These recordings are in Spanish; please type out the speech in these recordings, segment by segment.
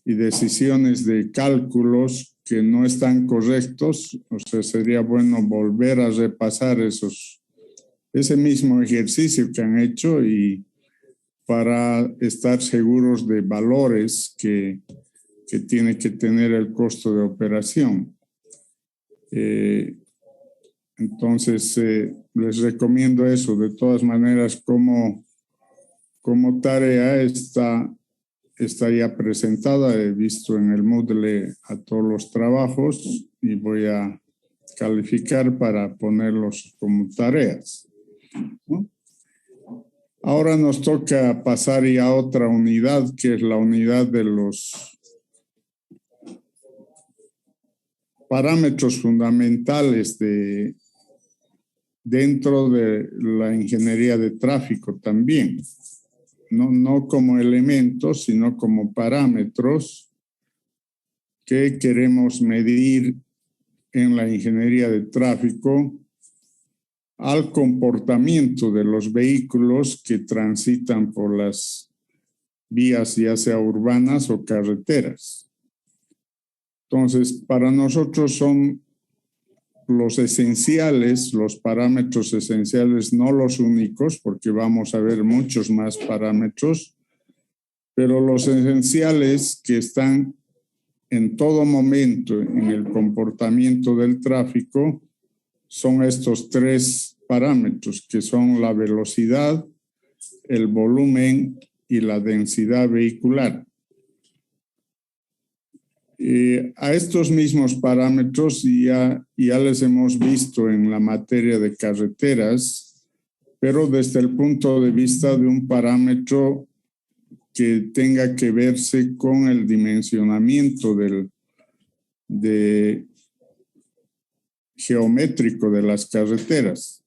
y decisiones de cálculos que no están correctos. O sea, sería bueno volver a repasar ese mismo ejercicio que han hecho y para estar seguros de valores que tiene que tener el costo de operación. Entonces, les recomiendo eso. De todas maneras, como tarea está ya presentada. He visto en el Moodle a todos los trabajos y voy a calificar para ponerlos como tareas, ¿no? Ahora nos toca pasar ya a otra unidad, que es la unidad de los parámetros fundamentales dentro de la ingeniería de tráfico también. No como elementos, sino como parámetros que queremos medir en la ingeniería de tráfico al comportamiento de los vehículos que transitan por las vías, ya sea urbanas o carreteras. Entonces, para nosotros son los esenciales, los parámetros esenciales, no los únicos, porque vamos a ver muchos más parámetros, pero los esenciales que están en todo momento en el comportamiento del tráfico son estos tres parámetros, que son la velocidad, el volumen y la densidad vehicular. A estos mismos parámetros ya les hemos visto en la materia de carreteras, pero desde el punto de vista de un parámetro que tenga que verse con el dimensionamiento geométrico de las carreteras.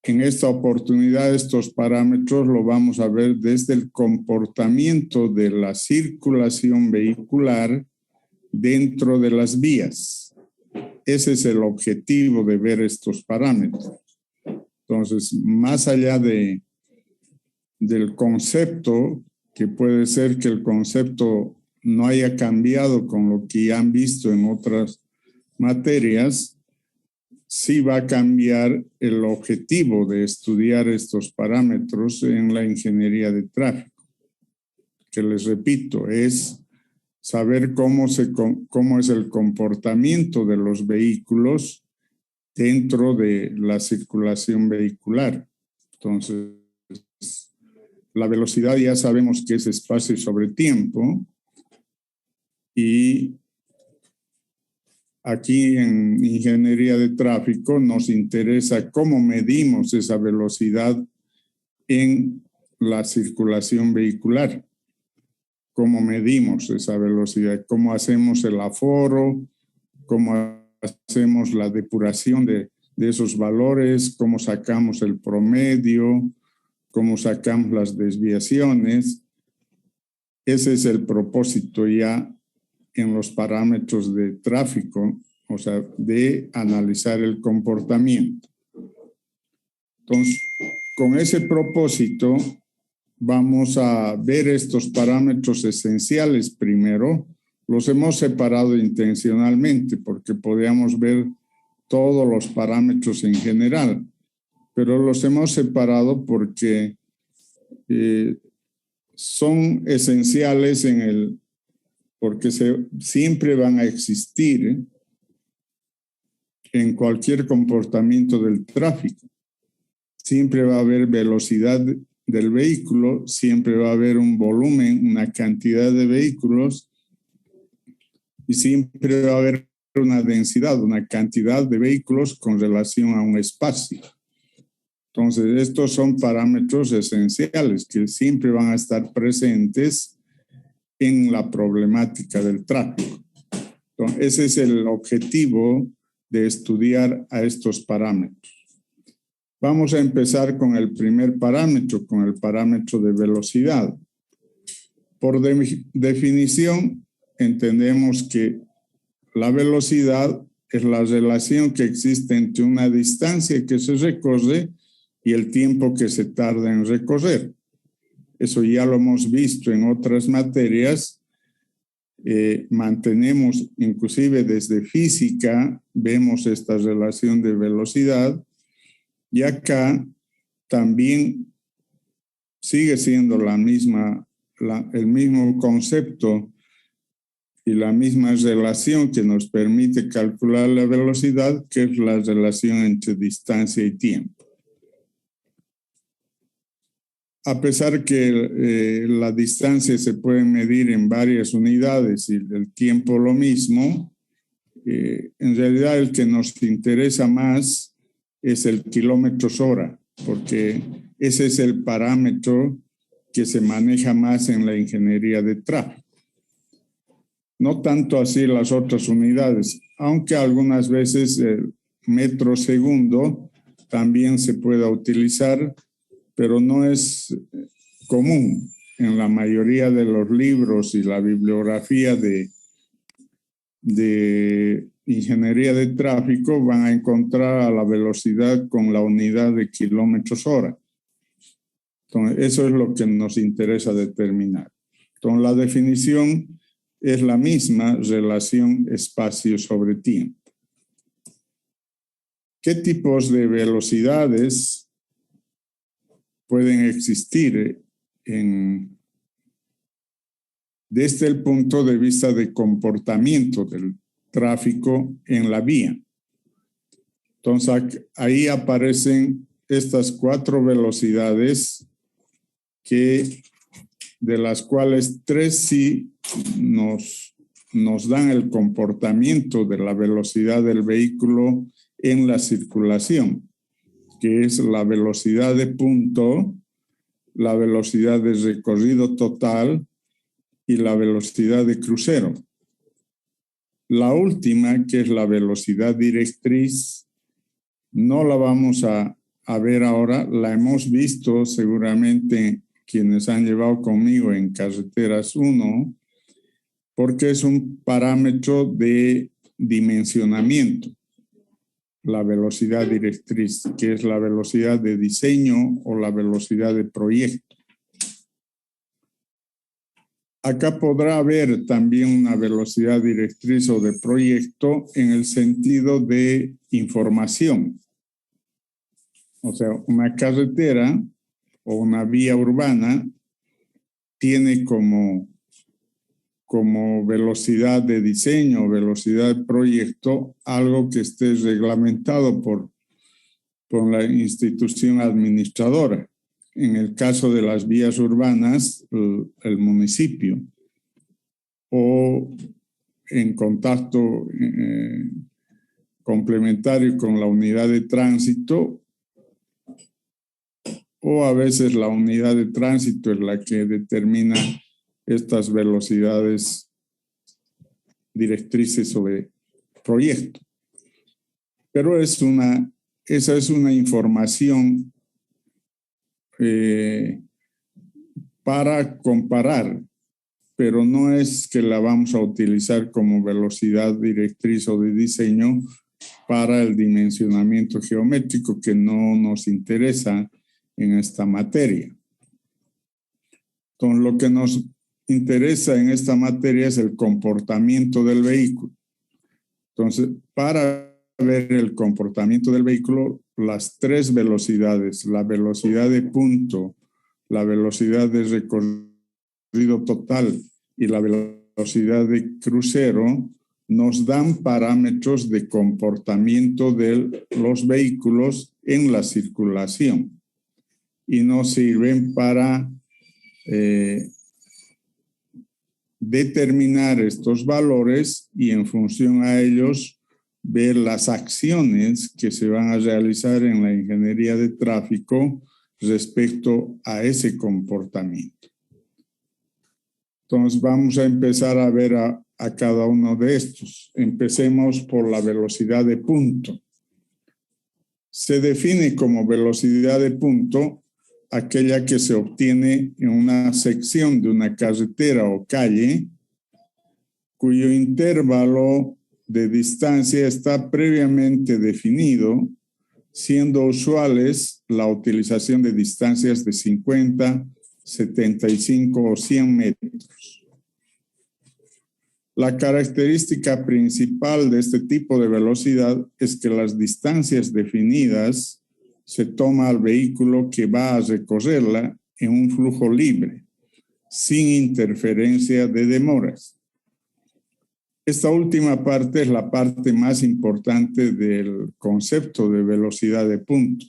En esta oportunidad, estos parámetros lo vamos a ver desde el comportamiento de la circulación vehicular dentro de las vías. Ese es el objetivo de ver estos parámetros. Entonces, más allá del concepto, que puede ser que el concepto no haya cambiado con lo que ya han visto en otras materias, sí va a cambiar el objetivo de estudiar estos parámetros en la ingeniería de tráfico, que les repito, es saber cómo es el comportamiento de los vehículos dentro de la circulación vehicular. Entonces, la velocidad ya sabemos que es espacio sobre tiempo, y aquí en ingeniería de tráfico nos interesa cómo medimos esa velocidad en la circulación vehicular. Cómo medimos esa velocidad, cómo hacemos el aforo, cómo hacemos la depuración de esos valores, cómo sacamos el promedio, cómo sacamos las desviaciones. Ese es el propósito ya en los parámetros de tráfico, o sea, de analizar el comportamiento. Entonces, con ese propósito, vamos a ver estos parámetros esenciales primero. Los hemos separado intencionalmente porque podíamos ver todos los parámetros en general, pero los hemos separado porque son esenciales porque siempre van a existir en cualquier comportamiento del tráfico. Siempre va a haber velocidad del vehículo, siempre va a haber un volumen, una cantidad de vehículos, y siempre va a haber una densidad, una cantidad de vehículos con relación a un espacio. Entonces, estos son parámetros esenciales que siempre van a estar presentes en la problemática del tráfico. Entonces, ese es el objetivo de estudiar a estos parámetros. Vamos a empezar con el primer parámetro, con el parámetro de velocidad. Por definición, entendemos que la velocidad es la relación que existe entre una distancia que se recorre y el tiempo que se tarda en recorrer. Eso ya lo hemos visto en otras materias, mantenemos, inclusive desde física, vemos esta relación de velocidad, y acá también sigue siendo el mismo concepto y la misma relación que nos permite calcular la velocidad, que es la relación entre distancia y tiempo. A pesar que la distancia se puede medir en varias unidades y el tiempo lo mismo, en realidad el que nos interesa más es el kilómetros hora, porque ese es el parámetro que se maneja más en la ingeniería de tráfico. No tanto así las otras unidades, aunque algunas veces el metro segundo también se pueda utilizar, pero no es común. En la mayoría de los libros y la bibliografía de ingeniería de tráfico van a encontrar a la velocidad con la unidad de kilómetros hora. Entonces, eso es lo que nos interesa determinar. Entonces, la definición es la misma relación espacio sobre tiempo. ¿Qué tipos de velocidades pueden existir desde el punto de vista de comportamiento del tráfico en la vía? Entonces, ahí aparecen estas 4 velocidades de las cuales 3 sí nos dan el comportamiento de la velocidad del vehículo en la circulación, que es la velocidad de punto, la velocidad de recorrido total y la velocidad de crucero. La última, que es la velocidad directriz, no la vamos a ver ahora, la hemos visto seguramente quienes han llevado conmigo en Carreteras 1, porque es un parámetro de dimensionamiento, la velocidad directriz, que es la velocidad de diseño o la velocidad de proyecto. Acá podrá haber también una velocidad directriz o de proyecto en el sentido de información. O sea, una carretera o una vía urbana tiene como velocidad de diseño, velocidad de proyecto, algo que esté reglamentado por la institución administradora. En el caso de las vías urbanas, el municipio, o en contacto complementario con la unidad de tránsito, o a veces la unidad de tránsito es la que determina estas velocidades directrices sobre proyecto. Pero esa es una información para comparar, pero no es que la vamos a utilizar como velocidad directriz o de diseño para el dimensionamiento geométrico, que no nos interesa en esta materia. Entonces, lo que nos interesa en esta materia es el comportamiento del vehículo. Entonces, para ver el comportamiento del vehículo, las 3 velocidades, la velocidad de punto, la velocidad de recorrido total y la velocidad de crucero, nos dan parámetros de comportamiento de los vehículos en la circulación y nos sirven para determinar estos valores y en función a ellos ver las acciones que se van a realizar en la ingeniería de tráfico respecto a ese comportamiento. Entonces vamos a empezar a ver a cada uno de estos. Empecemos por la velocidad de punto. Se define como velocidad de punto aquella que se obtiene en una sección de una carretera o calle cuyo intervalo de distancia está previamente definido, siendo usuales la utilización de distancias de 50, 75 o 100 metros. La característica principal de este tipo de velocidad es que las distancias definidas se toma al vehículo que va a recorrerla en un flujo libre, sin interferencia de demoras. Esta última parte es la parte más importante del concepto de velocidad de punto.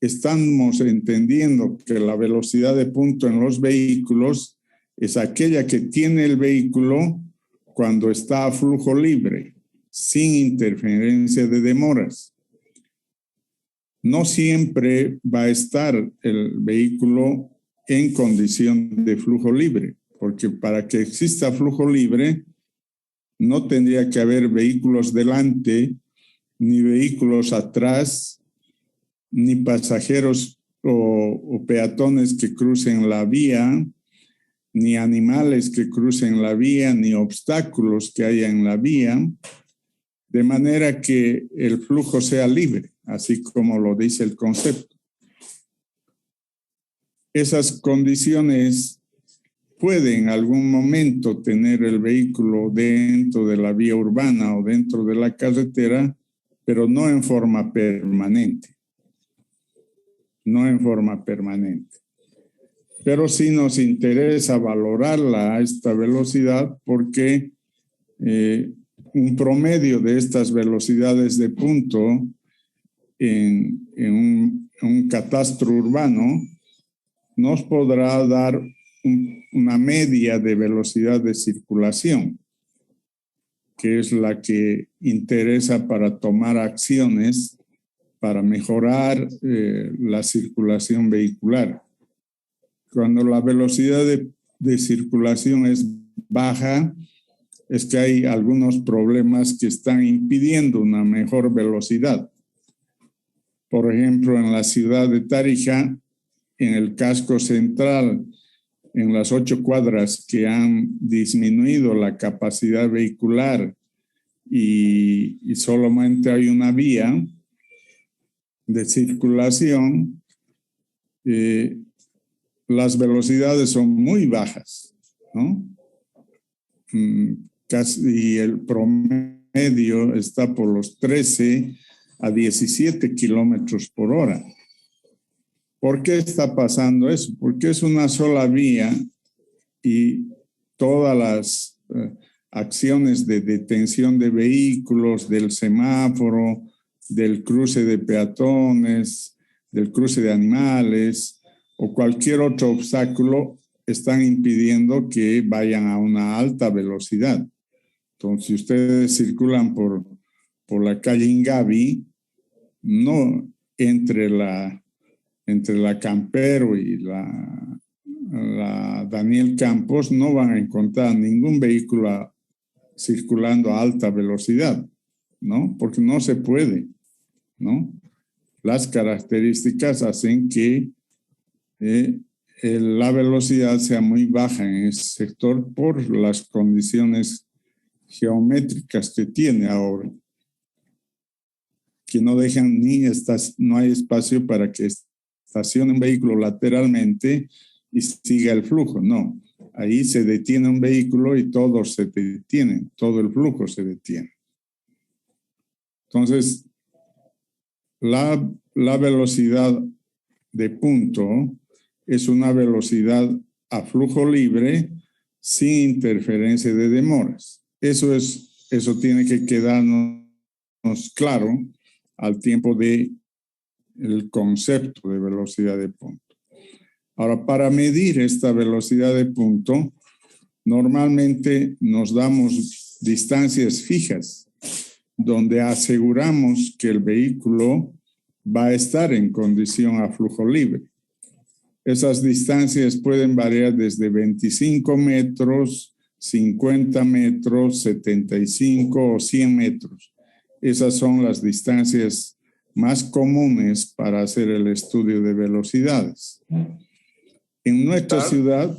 Estamos entendiendo que la velocidad de punto en los vehículos es aquella que tiene el vehículo cuando está a flujo libre, sin interferencia de demoras. No siempre va a estar el vehículo en condición de flujo libre, porque para que exista flujo libre no tendría que haber vehículos delante, ni vehículos atrás, ni pasajeros o peatones que crucen la vía, ni animales que crucen la vía, ni obstáculos que haya en la vía, de manera que el flujo sea libre, así como lo dice el concepto. Esas condiciones puede en algún momento tener el vehículo dentro de la vía urbana o dentro de la carretera, pero no en forma permanente. No en forma permanente. Pero sí nos interesa valorarla a esta velocidad porque un promedio de estas velocidades de punto en un catastro urbano nos podrá dar una media de velocidad de circulación, que es la que interesa para tomar acciones para mejorar la circulación vehicular. Cuando la velocidad de circulación es baja, es que hay algunos problemas que están impidiendo una mejor velocidad. Por ejemplo, en la ciudad de Tarija, en el casco central, en las 8 cuadras que han disminuido la capacidad vehicular y solamente hay una vía de circulación, las velocidades son muy bajas, ¿no? Casi el promedio está por los 13 a 17 kilómetros por hora. ¿Por qué está pasando eso? Porque es una sola vía y todas las acciones de detención de vehículos, del semáforo, del cruce de peatones, del cruce de animales o cualquier otro obstáculo están impidiendo que vayan a una alta velocidad. Entonces, si ustedes circulan por la calle Ingavi, no entre la Campero y la Daniel Campos, no van a encontrar ningún vehículo circulando a alta velocidad, ¿no? Porque no se puede, ¿no? Las características hacen que la velocidad sea muy baja en ese sector por las condiciones geométricas que tiene ahora, que no dejan no hay espacio para que estacione un vehículo lateralmente y siga el flujo, no. Ahí se detiene un vehículo y todos se detienen, todo el flujo se detiene. Entonces, la velocidad de punto es una velocidad a flujo libre sin interferencia de demoras. Eso tiene que quedarnos claro al tiempo del concepto de velocidad de punto. Ahora, para medir esta velocidad de punto, normalmente nos damos distancias fijas, donde aseguramos que el vehículo va a estar en condición a flujo libre. Esas distancias pueden variar desde 25 metros, 50 metros, 75 o 100 metros. Esas son las distancias más comunes para hacer el estudio de velocidades. En nuestra ciudad,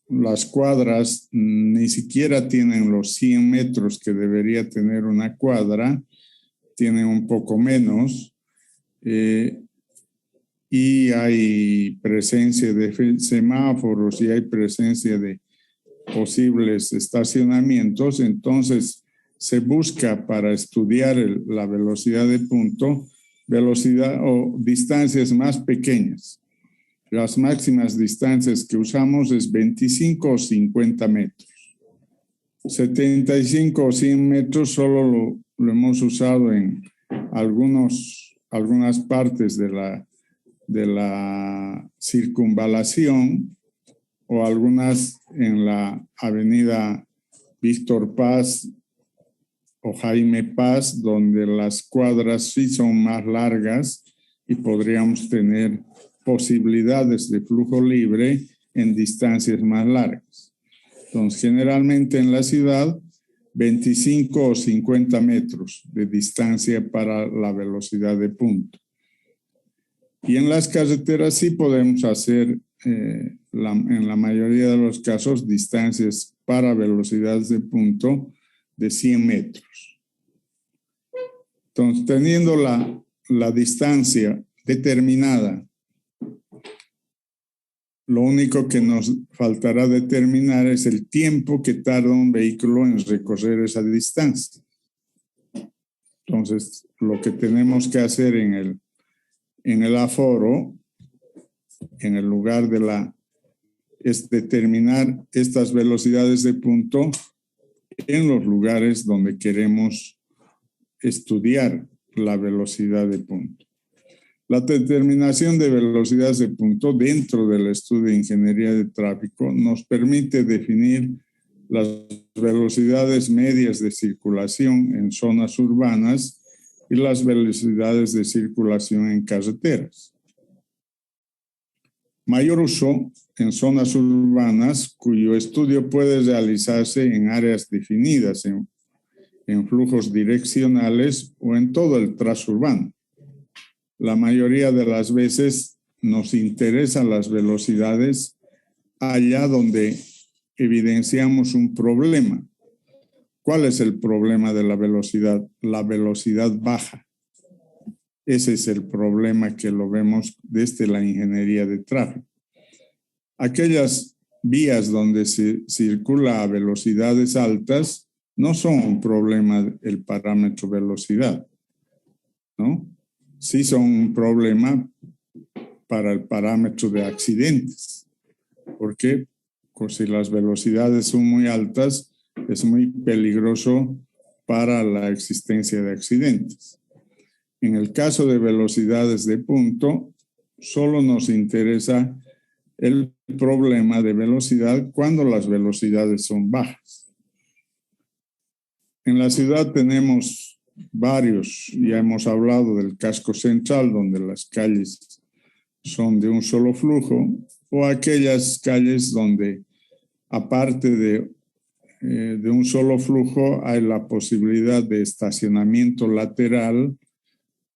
las cuadras ni siquiera tienen los 100 metros que debería tener una cuadra, tienen un poco menos. y hay presencia de semáforos y hay presencia de posibles estacionamientos, entonces se busca para estudiar la velocidad de punto, velocidad o distancias más pequeñas. Las máximas distancias que usamos es 25 o 50 metros. 75 o 100 metros solo lo hemos usado en algunas partes de la circunvalación o algunas en la avenida Víctor Paz o Jaime Paz, donde las cuadras sí son más largas y podríamos tener posibilidades de flujo libre en distancias más largas. Entonces, generalmente en la ciudad, 25 o 50 metros de distancia para la velocidad de punto. Y en las carreteras sí podemos hacer, en la mayoría de los casos, distancias para velocidades de punto de 100 metros. Entonces, teniendo la distancia determinada, lo único que nos faltará determinar es el tiempo que tarda un vehículo en recorrer esa distancia. Entonces, lo que tenemos que hacer en el aforo, en el lugar es determinar estas velocidades de punto en los lugares donde queremos estudiar la velocidad de punto. La determinación de velocidades de punto dentro del estudio de ingeniería de tráfico nos permite definir las velocidades medias de circulación en zonas urbanas y las velocidades de circulación en carreteras. Mayor uso en zonas urbanas cuyo estudio puede realizarse en áreas definidas, en flujos direccionales o en todo el trazo urbano. La mayoría de las veces nos interesan las velocidades allá donde evidenciamos un problema. ¿Cuál es el problema de la velocidad? La velocidad baja. Ese es el problema que lo vemos desde la ingeniería de tráfico. Aquellas vías donde se circula a velocidades altas no son un problema el parámetro velocidad, ¿no? Sí son un problema para el parámetro de accidentes, porque si las velocidades son muy altas, es muy peligroso para la existencia de accidentes. En el caso de velocidades de punto, solo nos interesa el problema de velocidad cuando las velocidades son bajas. En la ciudad tenemos varios, ya hemos hablado del casco central, donde las calles son de un solo flujo, o aquellas calles donde, aparte de un solo flujo, hay la posibilidad de estacionamiento lateral,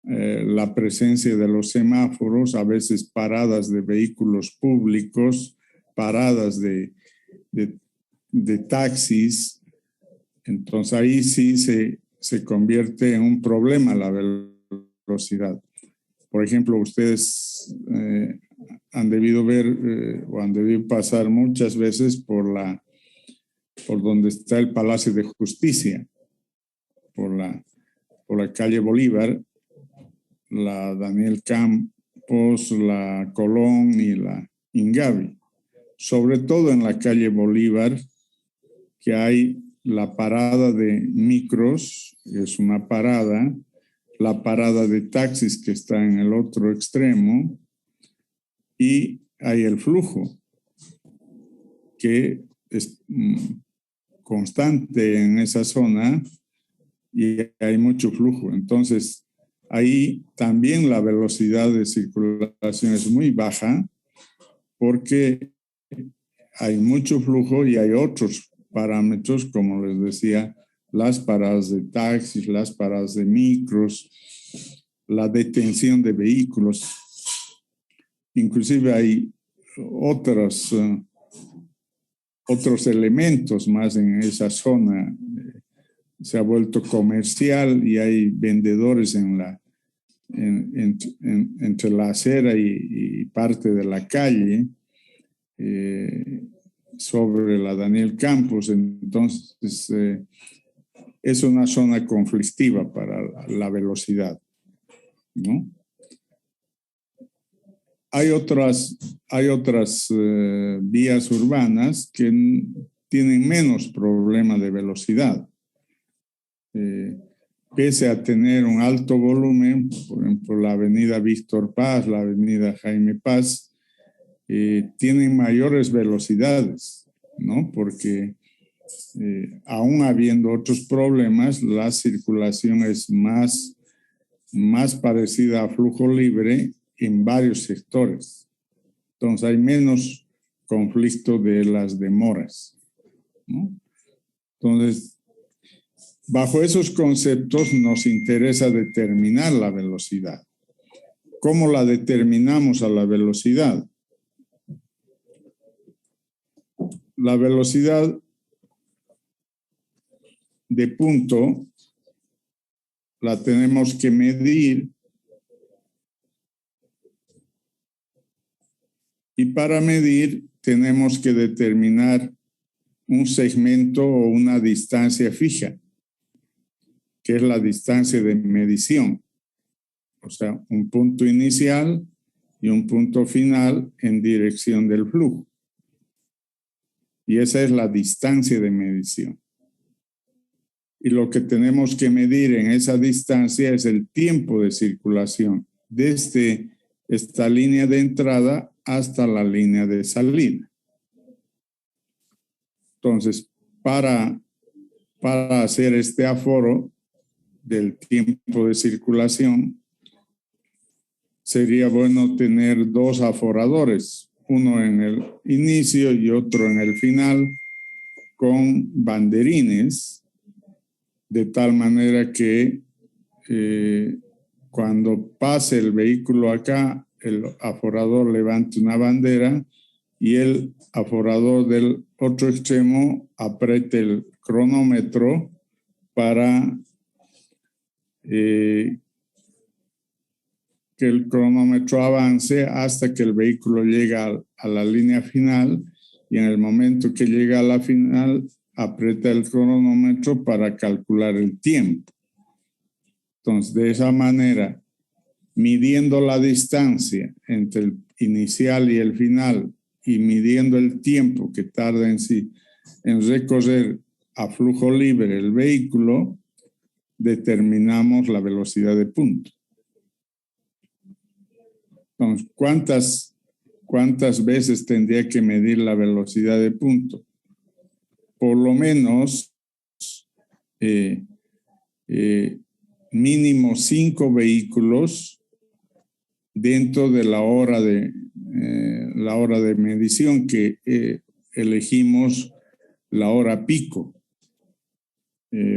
la presencia de los semáforos, a veces paradas de vehículos públicos, paradas de taxis. Entonces ahí sí se convierte en un problema la velocidad. Por ejemplo, ustedes han debido ver o han debido pasar muchas veces por donde está el Palacio de Justicia, por la calle Bolívar, la Daniel Campos, la Colón y la Ingavi. Sobre todo en la calle Bolívar, que hay la parada de micros, que es una parada, la parada de taxis que está en el otro extremo, y hay el flujo, que es constante en esa zona y hay mucho flujo. Entonces, ahí también la velocidad de circulación es muy baja porque hay mucho flujo y hay otros parámetros, como les decía, las paradas de taxis, las paradas de micros, la detención de vehículos. Inclusive hay otros elementos más en esa zona. Se ha vuelto comercial y hay vendedores en entre la acera y parte de la calle, sobre la Daniel Campos. Entonces, es una zona conflictiva para la velocidad, ¿no? Hay otras vías urbanas que tienen menos problema de velocidad. Pese a tener un alto volumen, por ejemplo, la avenida Víctor Paz, la avenida Jaime Paz, tienen mayores velocidades, ¿no? Porque aún habiendo otros problemas, la circulación es más parecida a flujo libre en varios sectores. Entonces hay menos conflicto de las demoras, ¿no? Entonces, bajo esos conceptos nos interesa determinar la velocidad. ¿Cómo la determinamos a la velocidad? La velocidad de punto la tenemos que medir, y para medir tenemos que determinar un segmento o una distancia fija, que es la distancia de medición. O sea, un punto inicial y un punto final en dirección del flujo. Y esa es la distancia de medición. Y lo que tenemos que medir en esa distancia es el tiempo de circulación desde esta línea de entrada hasta la línea de salida. Entonces, para hacer este aforo del tiempo de circulación, sería bueno tener dos aforadores, uno en el inicio y otro en el final, con banderines, de tal manera que cuando pase el vehículo acá, el aforador levante una bandera y el aforador del otro extremo apriete el cronómetro para que el cronómetro avance hasta que el vehículo llega a la línea final, y en el momento que llega a la final aprieta el cronómetro para calcular el tiempo. Entonces, de esa manera, midiendo la distancia entre el inicial y el final y midiendo el tiempo que tarda en recorrer a flujo libre el vehículo, determinamos la velocidad de punto. Entonces, ¿cuántas veces tendría que medir la velocidad de punto? Por lo menos mínimo 5 vehículos dentro de la hora de medición que elegimos, la hora pico.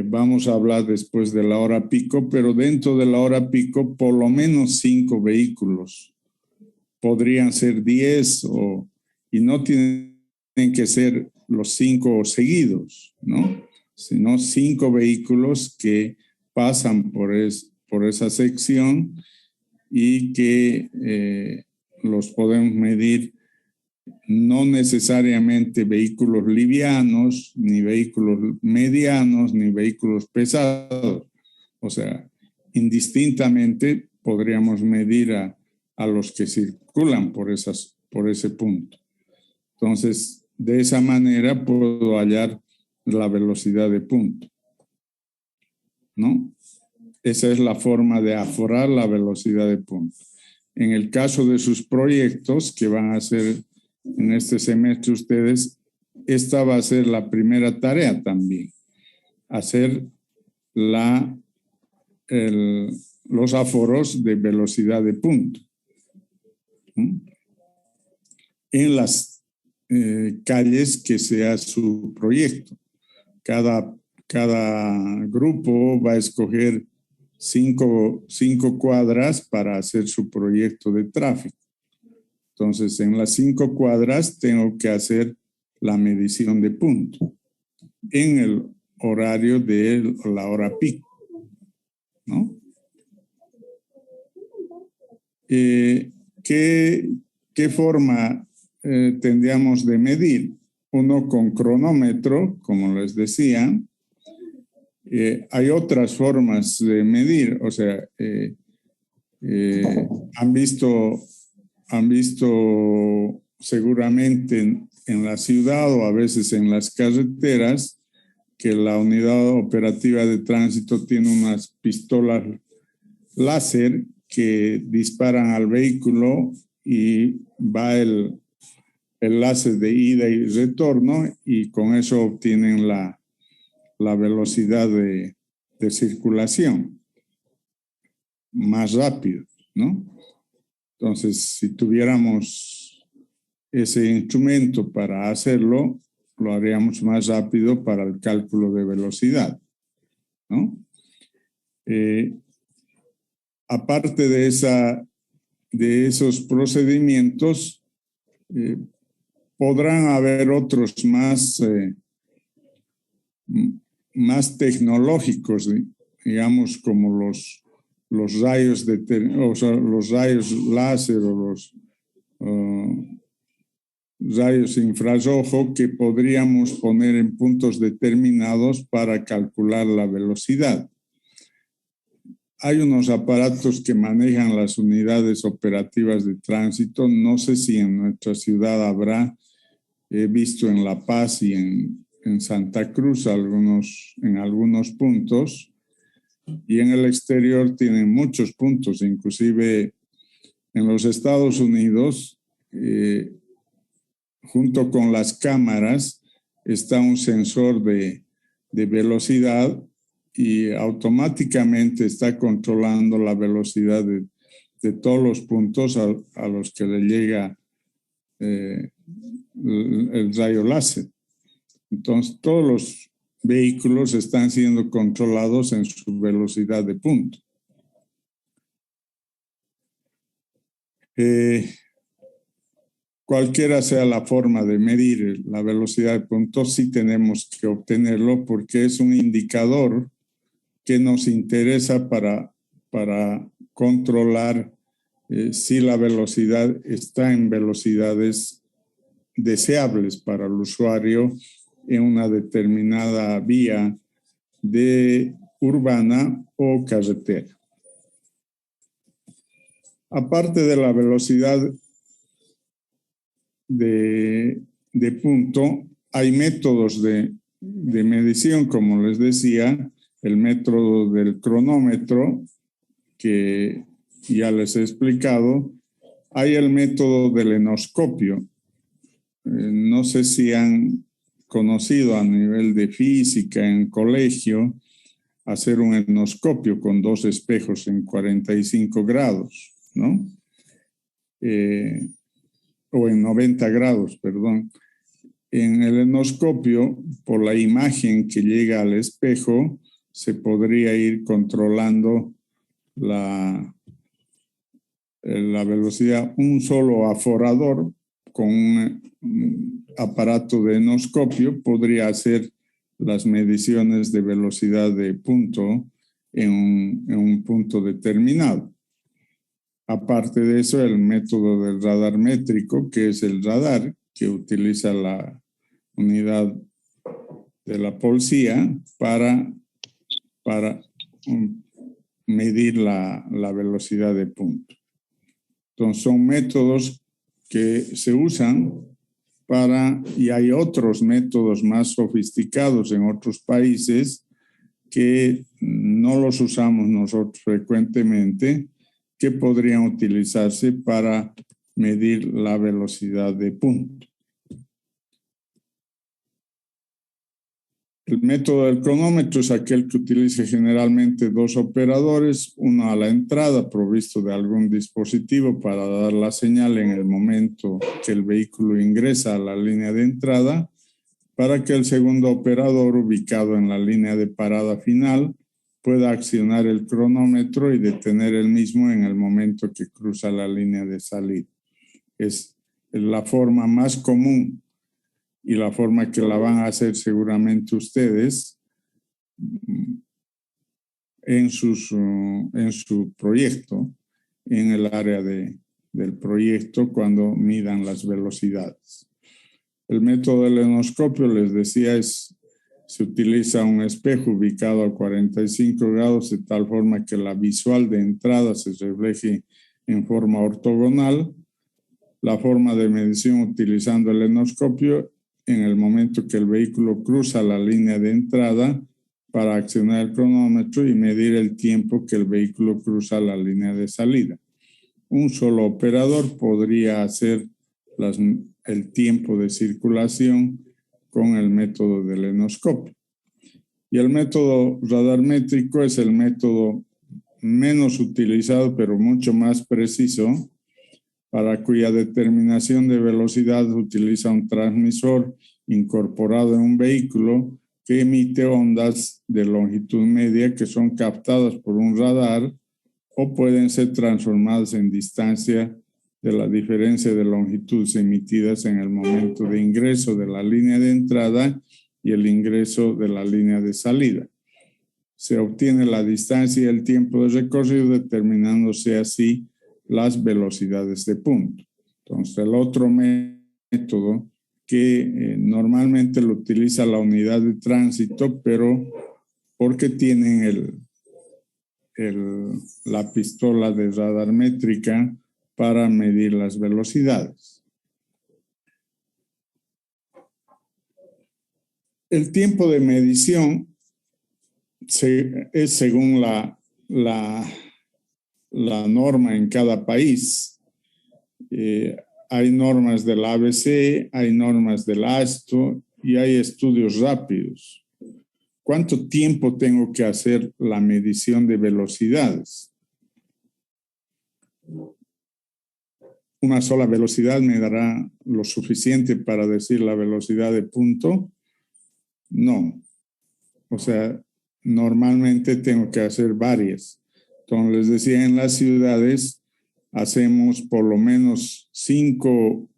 Vamos a hablar después de la hora pico, pero dentro de la hora pico por lo menos 5 vehículos. Podrían ser 10 y no tienen que ser los 5 seguidos, ¿no? Sino 5 vehículos que pasan por esa sección y que los podemos medir, no necesariamente vehículos livianos, ni vehículos medianos, ni vehículos pesados. O sea, indistintamente podríamos medir a los que circulan por ese punto. Entonces, de esa manera puedo hallar la velocidad de punto, ¿no? Esa es la forma de aforar la velocidad de punto. En el caso de sus proyectos que van a hacer en este semestre ustedes, esta va a ser la primera tarea también, hacer los aforos de velocidad de punto en las calles que sea su proyecto. Cada grupo va a escoger 5 cuadras para hacer su proyecto de tráfico. Entonces, en las 5 cuadras tengo que hacer la medición de punto en el horario de la hora pico, ¿no? ¿qué forma tendríamos de medir? Uno con cronómetro, como les decía. Hay otras formas de medir, o sea, han visto seguramente en la ciudad o a veces en las carreteras que la unidad operativa de tránsito tiene unas pistolas láser que disparan al vehículo y va el láser de ida y retorno y con eso obtienen la velocidad de circulación más rápido, ¿no? Entonces, si tuviéramos ese instrumento para hacerlo, lo haríamos más rápido para el cálculo de velocidad, ¿no? Aparte de esos procedimientos, podrán haber otros más tecnológicos, digamos, como los rayos los rayos láser o los rayos infrarrojo que podríamos poner en puntos determinados para calcular la velocidad. Hay unos aparatos que manejan las unidades operativas de tránsito. No sé si en nuestra ciudad habrá, he visto en La Paz y en Santa Cruz en algunos puntos, y en el exterior tienen muchos puntos, inclusive en los Estados Unidos, junto con las cámaras, está un sensor de velocidad y automáticamente está controlando la velocidad de todos los puntos a los que le llega el rayo láser. Entonces, todos los vehículos están siendo controlados en su velocidad de punto. Cualquiera sea la forma de medir la velocidad de punto, sí tenemos que obtenerlo porque es un indicador que nos interesa para controlar si la velocidad está en velocidades deseables para el usuario en una determinada vía urbana o carretera. Aparte de la velocidad de punto, hay métodos de medición, como les decía, el método del cronómetro, que ya les he explicado. Hay el método del enoscopio. No sé si han conocido a nivel de física en colegio hacer un enoscopio con dos espejos en 45 grados, ¿no? O en 90 grados, perdón. En el enoscopio, por la imagen que llega al espejo, se podría ir controlando la velocidad. Un solo aforador con un aparato de enoscopio podría hacer las mediciones de velocidad de punto en un punto determinado. Aparte de eso, el método del radar métrico, que es el radar que utiliza la unidad de la policía para medir la velocidad de punto. Entonces, son métodos que se usan y hay otros métodos más sofisticados en otros países que no los usamos nosotros frecuentemente, que podrían utilizarse para medir la velocidad de punto. El método del cronómetro es aquel que utiliza generalmente dos operadores, uno a la entrada provisto de algún dispositivo para dar la señal en el momento que el vehículo ingresa a la línea de entrada, para que el segundo operador ubicado en la línea de parada final pueda accionar el cronómetro y detener el mismo en el momento que cruza la línea de salida. Es la forma más común y la forma que la van a hacer seguramente ustedes en su proyecto. en el área del proyecto cuando midan las velocidades. El método del enoscopio, les decía, se utiliza un espejo ubicado a 45 grados de tal forma que la visual de entrada se refleje en forma ortogonal. La forma de medición utilizando el enoscopio en el momento que el vehículo cruza la línea de entrada para accionar el cronómetro y medir el tiempo que el vehículo cruza la línea de salida. Un solo operador podría hacer el tiempo de circulación con el método del enoscopio. Y el método radarmétrico es el método menos utilizado, pero mucho más preciso, para cuya determinación de velocidad utiliza un transmisor incorporado en un vehículo que emite ondas de longitud media que son captadas por un radar o pueden ser transformadas en distancia de la diferencia de longitudes emitidas en el momento de ingreso de la línea de entrada y el ingreso de la línea de salida. Se obtiene la distancia y el tiempo de recorrido determinándose así las velocidades de punto. Entonces, el otro método que normalmente lo utiliza la unidad de tránsito, pero porque tienen la pistola de radar métrica para medir las velocidades. El tiempo de medición es según la norma en cada país. Hay normas del ABC, hay normas del AASHTO y hay estudios rápidos. ¿Cuánto tiempo tengo que hacer la medición de velocidades? ¿Una sola velocidad me dará lo suficiente para decir la velocidad de punto? No. O sea, normalmente tengo que hacer varias. Entonces, les decía, en las ciudades hacemos por lo menos cinco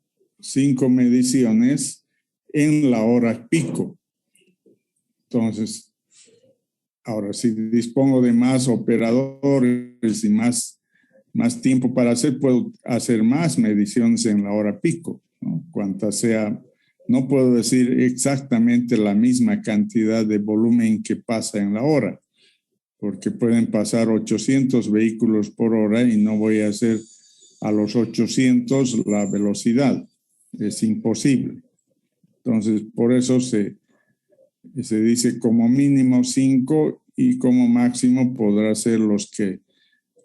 mediciones en la hora pico. Entonces, ahora si dispongo de más operadores y más tiempo para hacer, puedo hacer más mediciones en la hora pico, ¿no? Cuanta sea, no puedo decir exactamente la misma cantidad de volumen que pasa en la hora, porque pueden pasar 800 vehículos por hora y no voy a hacer a los 800 la velocidad. Es imposible. Entonces, por eso se dice como mínimo 5 y como máximo podrá ser los que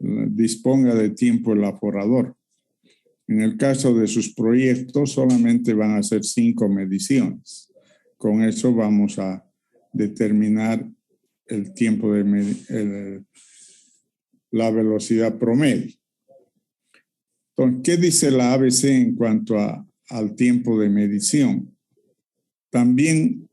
disponga de tiempo el aforador. En el caso de sus proyectos, solamente van a ser 5 mediciones. Con eso vamos a determinar el tiempo de la velocidad promedio. Entonces, ¿qué dice la ABC en cuanto al tiempo de medición? También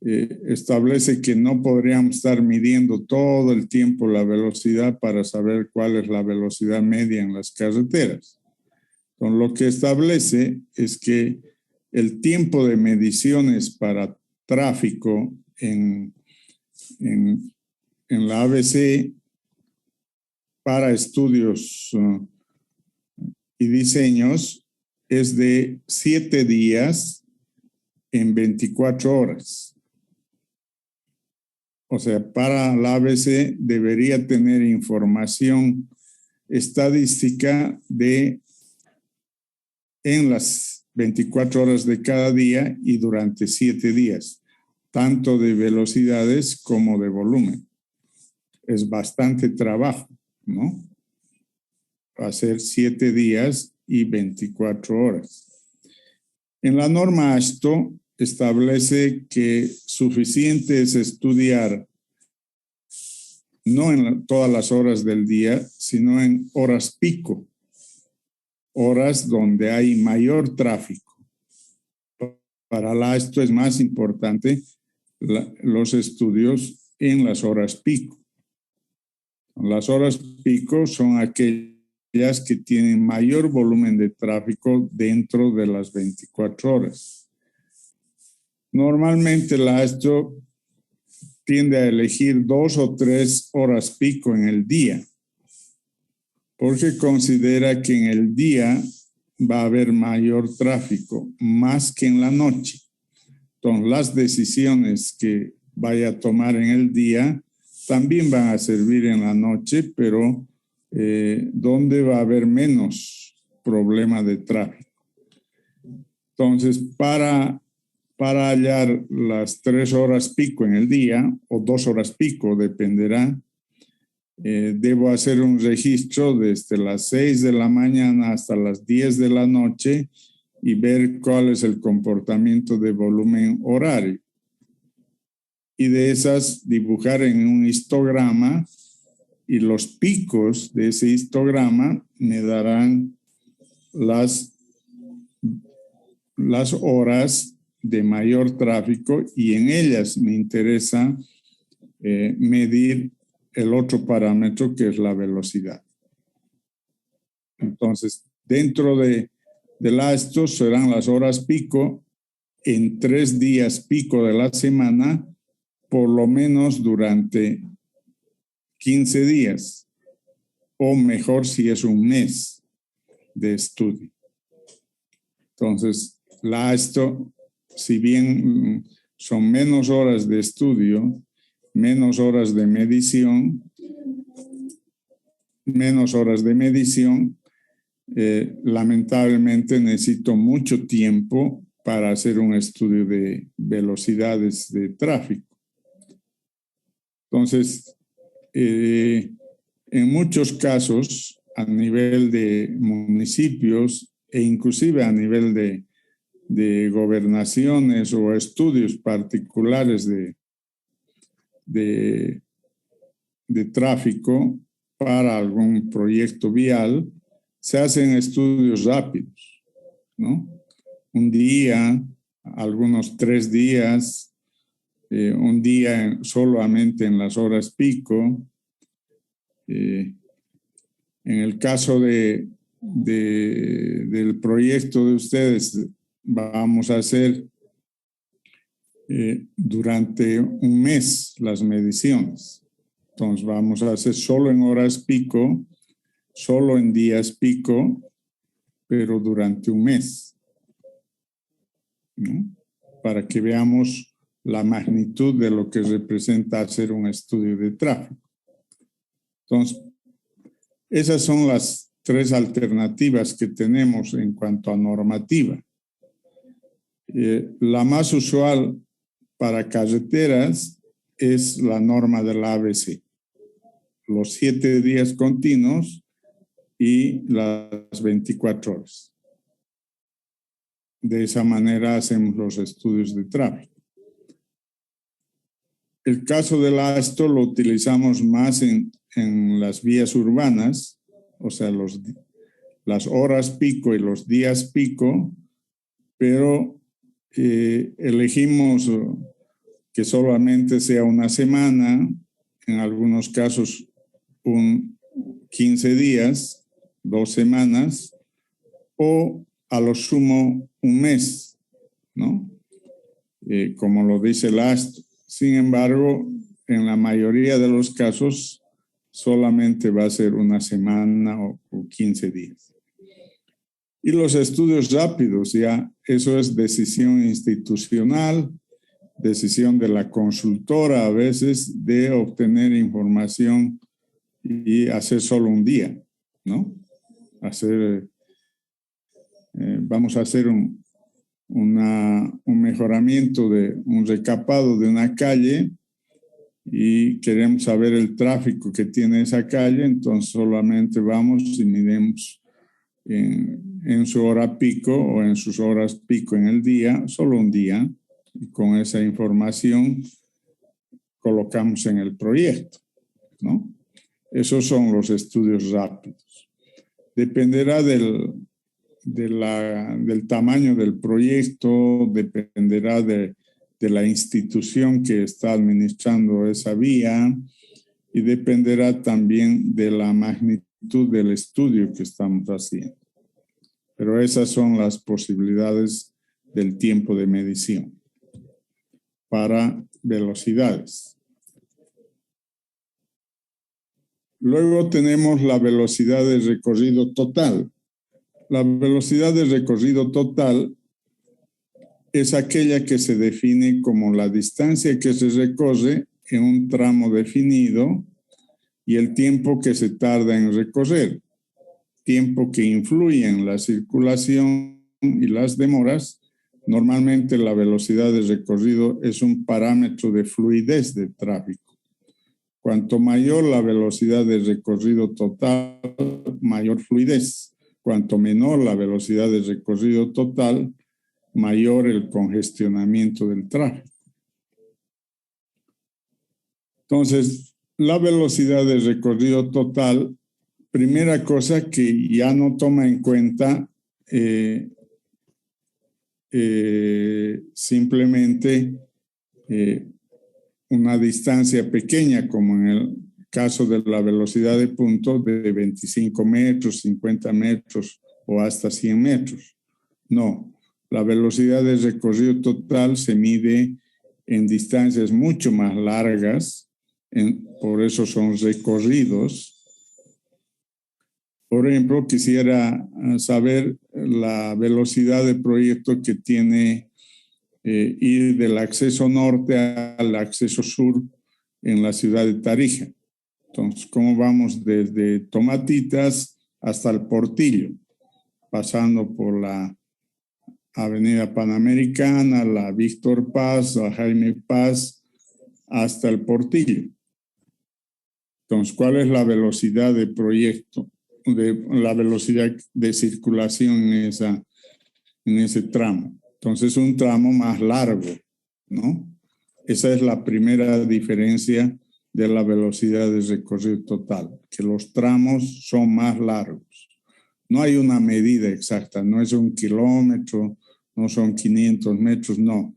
establece que no podríamos estar midiendo todo el tiempo la velocidad para saber cuál es la velocidad media en las carreteras. Entonces, lo que establece es que el tiempo de mediciones para tráfico en la ABC para estudios y diseños es de 7 días en 24 horas. O sea, para la ABC debería tener información estadística en las 24 horas de cada día y durante 7 días, tanto de velocidades como de volumen. Es bastante trabajo, ¿no? Hacer 7 días y 24 horas. En la norma AASHTO establece que suficiente es estudiar no en todas las horas del día, sino en horas pico, horas donde hay mayor tráfico. Para la AASHTO es más importante los estudios en las horas pico. Las horas pico son aquellas que tienen mayor volumen de tráfico dentro de las 24 horas. Normalmente la AASHTO tiende a elegir 2 o 3 horas pico en el día. porque considera que en el día va a haber mayor tráfico, más que en la noche. Entonces, las decisiones que vaya a tomar en el día también van a servir en la noche, pero donde va a haber menos problema de tráfico. Entonces, para hallar las 3 horas pico en el día, o 2 horas pico, dependerá, debo hacer un registro desde las 6 de la mañana hasta las 10 de la noche y ver cuál es el comportamiento de volumen horario. Y de esas dibujar en un histograma, y los picos de ese histograma me darán las horas de mayor tráfico, y en ellas me interesa medir el otro parámetro, que es la velocidad. Entonces, dentro de esto serán las horas pico en 3 días pico de la semana, por lo menos durante 15 días, o mejor si es un mes de estudio. Entonces, esto, si bien son menos horas de estudio, menos horas de medición, lamentablemente necesito mucho tiempo para hacer un estudio de velocidades de tráfico. Entonces, en muchos casos, a nivel de municipios e inclusive a nivel de gobernaciones o estudios particulares de tráfico para algún proyecto vial, se hacen estudios rápidos, ¿no? Un día, algunos 3 días, un día solamente en las horas pico. En el caso del proyecto de ustedes, vamos a hacer durante un mes las mediciones. Entonces vamos a hacer solo en horas pico, solo en días pico, pero durante un mes, ¿no? Para que veamos la magnitud de lo que representa hacer un estudio de tráfico. Entonces, esas son las 3 alternativas que tenemos en cuanto a normativa. La más usual para carreteras es la norma de la ABC, los 7 días continuos y las 24 horas. De esa manera hacemos los estudios de tráfico. El caso del ASTO lo utilizamos más en las vías urbanas, o sea, las horas pico y los días pico, pero elegimos que solamente sea una semana, en algunos casos 15 días, 2 semanas, o a lo sumo un mes, ¿no? Como lo dice el ASTO. Sin embargo, en la mayoría de los casos, solamente va a ser una semana o 15 días. Y los estudios rápidos, ya, eso es decisión institucional, decisión de la consultora a veces de obtener información y hacer solo un día, ¿no? Vamos a hacer un mejoramiento un recapado de una calle y queremos saber el tráfico que tiene esa calle, entonces solamente vamos y midemos en su hora pico o en sus horas pico en el día, solo un día, y con esa información colocamos en el proyecto, ¿no? Esos son los estudios rápidos. Dependerá del tamaño del proyecto, dependerá de la institución que está administrando esa vía y dependerá también de la magnitud del estudio que estamos haciendo. Pero esas son las posibilidades del tiempo de medición para velocidades. Luego tenemos la velocidad de recorrido total. La velocidad de recorrido total es aquella que se define como la distancia que se recorre en un tramo definido y el tiempo que se tarda en recorrer, tiempo que influye en la circulación y las demoras. Normalmente la velocidad de recorrido es un parámetro de fluidez del tráfico. Cuanto mayor la velocidad de recorrido total, mayor fluidez. Cuanto menor la velocidad de recorrido total, mayor el congestionamiento del tráfico. Entonces, la velocidad de recorrido total, primera cosa que ya no toma en cuenta simplemente una distancia pequeña, como en el caso de la velocidad de punto de 25 metros, 50 metros o hasta 100 metros. No, la velocidad de recorrido total se mide en distancias mucho más largas, por eso son recorridos. Por ejemplo, quisiera saber la velocidad de proyecto que tiene ir del acceso norte al acceso sur en la ciudad de Tarija. Entonces, ¿cómo vamos desde Tomatitas hasta el Portillo? Pasando por la Avenida Panamericana, la Víctor Paz, la Jaime Paz, hasta el Portillo. Entonces, ¿cuál es la velocidad de proyecto, la velocidad de circulación en ese tramo? Entonces, es un tramo más largo, ¿no? Esa es la primera diferencia de la velocidad de recorrido total, que los tramos son más largos. No hay una medida exacta, no es 1 kilómetro, no son 500 metros, no.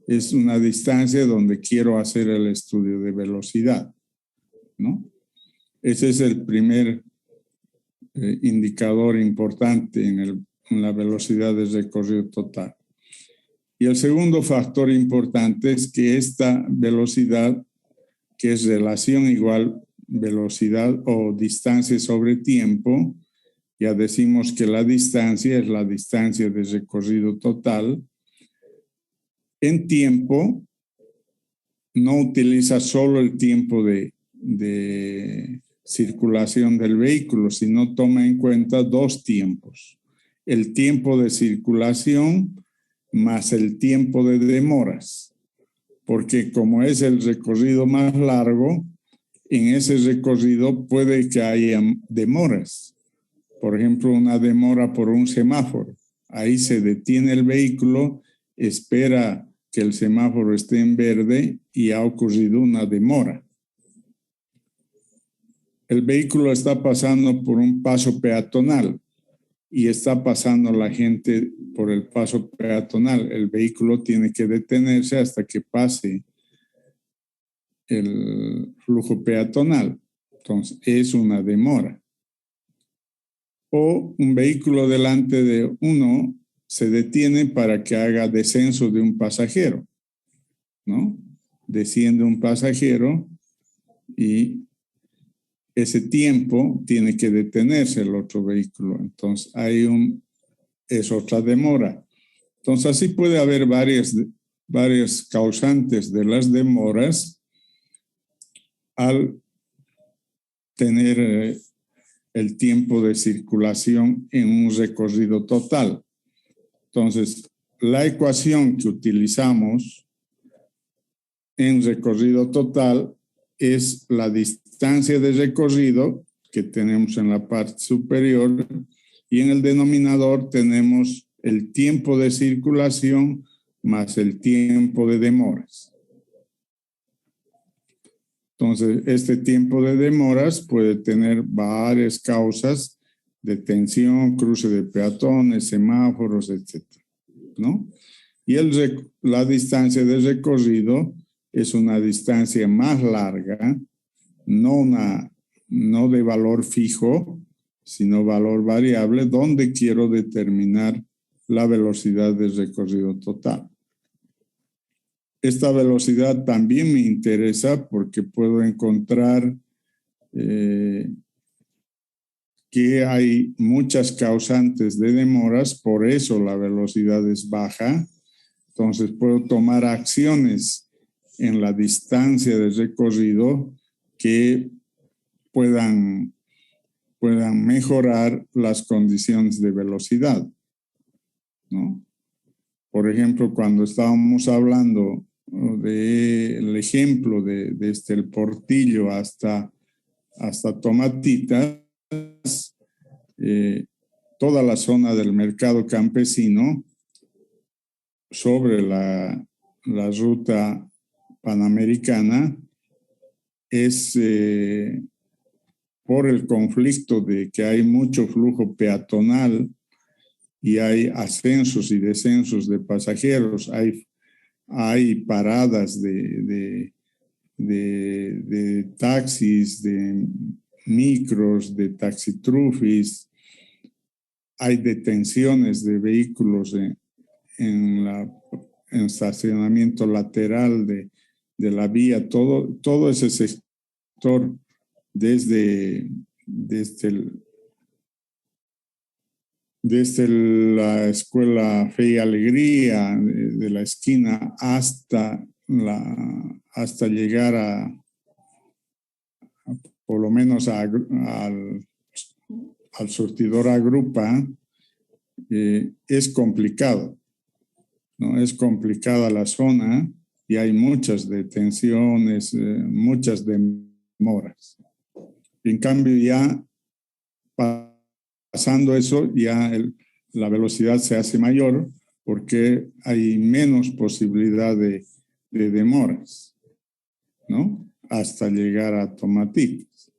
Es una distancia donde quiero hacer el estudio de velocidad, ¿no? Ese es el primer indicador importante en la velocidad de recorrido total. Y el segundo factor importante es que esta velocidad, que es relación igual velocidad o distancia sobre tiempo, ya decimos que la distancia es la distancia de recorrido total. En tiempo, no utiliza solo el tiempo de circulación del vehículo, sino toma en cuenta 2 tiempos. El tiempo de circulación más el tiempo de demoras. Porque como es el recorrido más largo, en ese recorrido puede que haya demoras. Por ejemplo, una demora por un semáforo. Ahí se detiene el vehículo, espera que el semáforo esté en verde y ha ocurrido una demora. El vehículo está pasando por un paso peatonal y está pasando la gente por el paso peatonal. El vehículo tiene que detenerse hasta que pase el flujo peatonal. Entonces, es una demora. O un vehículo delante de uno se detiene para que haga descenso de un pasajero, ¿no? Desciende un pasajero y ese tiempo tiene que detenerse el otro vehículo. Entonces, es otra demora. Entonces, así puede haber varias causantes de las demoras al tener el tiempo de circulación en un recorrido total. Entonces, la ecuación que utilizamos en recorrido total es la distancia de recorrido que tenemos en la parte superior y en el denominador tenemos el tiempo de circulación más el tiempo de demoras. Entonces, este tiempo de demoras puede tener varias causas: detención, cruce de peatones, semáforos, etc., ¿no? Y la distancia de recorrido es una distancia más larga, no de valor fijo, sino valor variable, donde quiero determinar la velocidad de recorrido total. Esta velocidad también me interesa porque puedo encontrar que hay muchas causantes de demoras, por eso la velocidad es baja. Entonces puedo tomar acciones en la distancia de recorrido que puedan mejorar las condiciones de velocidad, ¿no? Por ejemplo, cuando estábamos hablando del ejemplo desde el Portillo hasta Tomatitas, toda la zona del mercado campesino sobre la ruta panamericana es por el conflicto de que hay mucho flujo peatonal y hay ascensos y descensos de pasajeros, hay paradas de taxis, de micros, de taxitrufis, hay detenciones de vehículos en estacionamiento lateral de la vía, todo ese sector desde la escuela Fe y Alegría de la esquina hasta llegar por lo menos al surtidor Agrupa, es complicado, ¿no? Es complicada la zona y hay muchas detenciones, muchas demoras. En cambio, ya pasando eso, ya la velocidad se hace mayor porque hay menos posibilidad de demoras, ¿no? Hasta llegar a Tomatitas.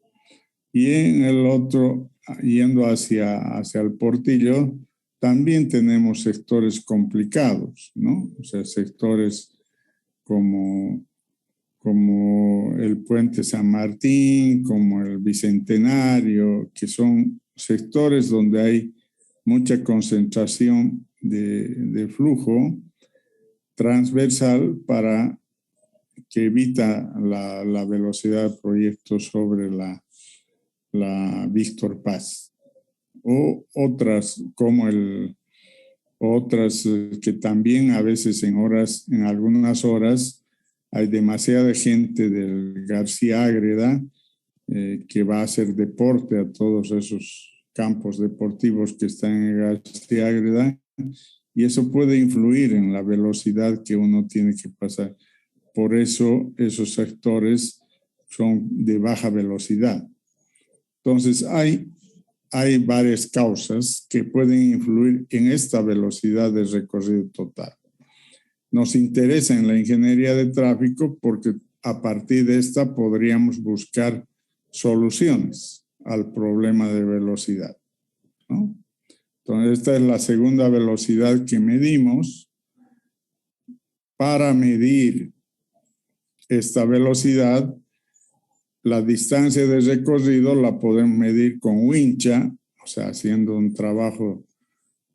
Y en el otro, yendo hacia el Portillo, también tenemos sectores complicados, ¿no? O sea, sectores como el Puente San Martín, como el Bicentenario, que son sectores donde hay mucha concentración de flujo transversal para que evita la velocidad de proyecto sobre la Víctor Paz. O otras que también a veces en algunas horas hay demasiada gente del García Ágreda que va a hacer deporte a todos esos campos deportivos que están en García Ágreda, y eso puede influir en la velocidad que uno tiene que pasar. Por eso esos sectores son de baja velocidad. Entonces hay varias causas que pueden influir en esta velocidad de recorrido total. Nos interesa en la ingeniería de tráfico porque a partir de esta podríamos buscar soluciones al problema de velocidad, ¿no? Entonces, esta es la segunda velocidad que medimos. Para medir esta velocidad, la distancia de recorrido la podemos medir con wincha, o sea, haciendo un trabajo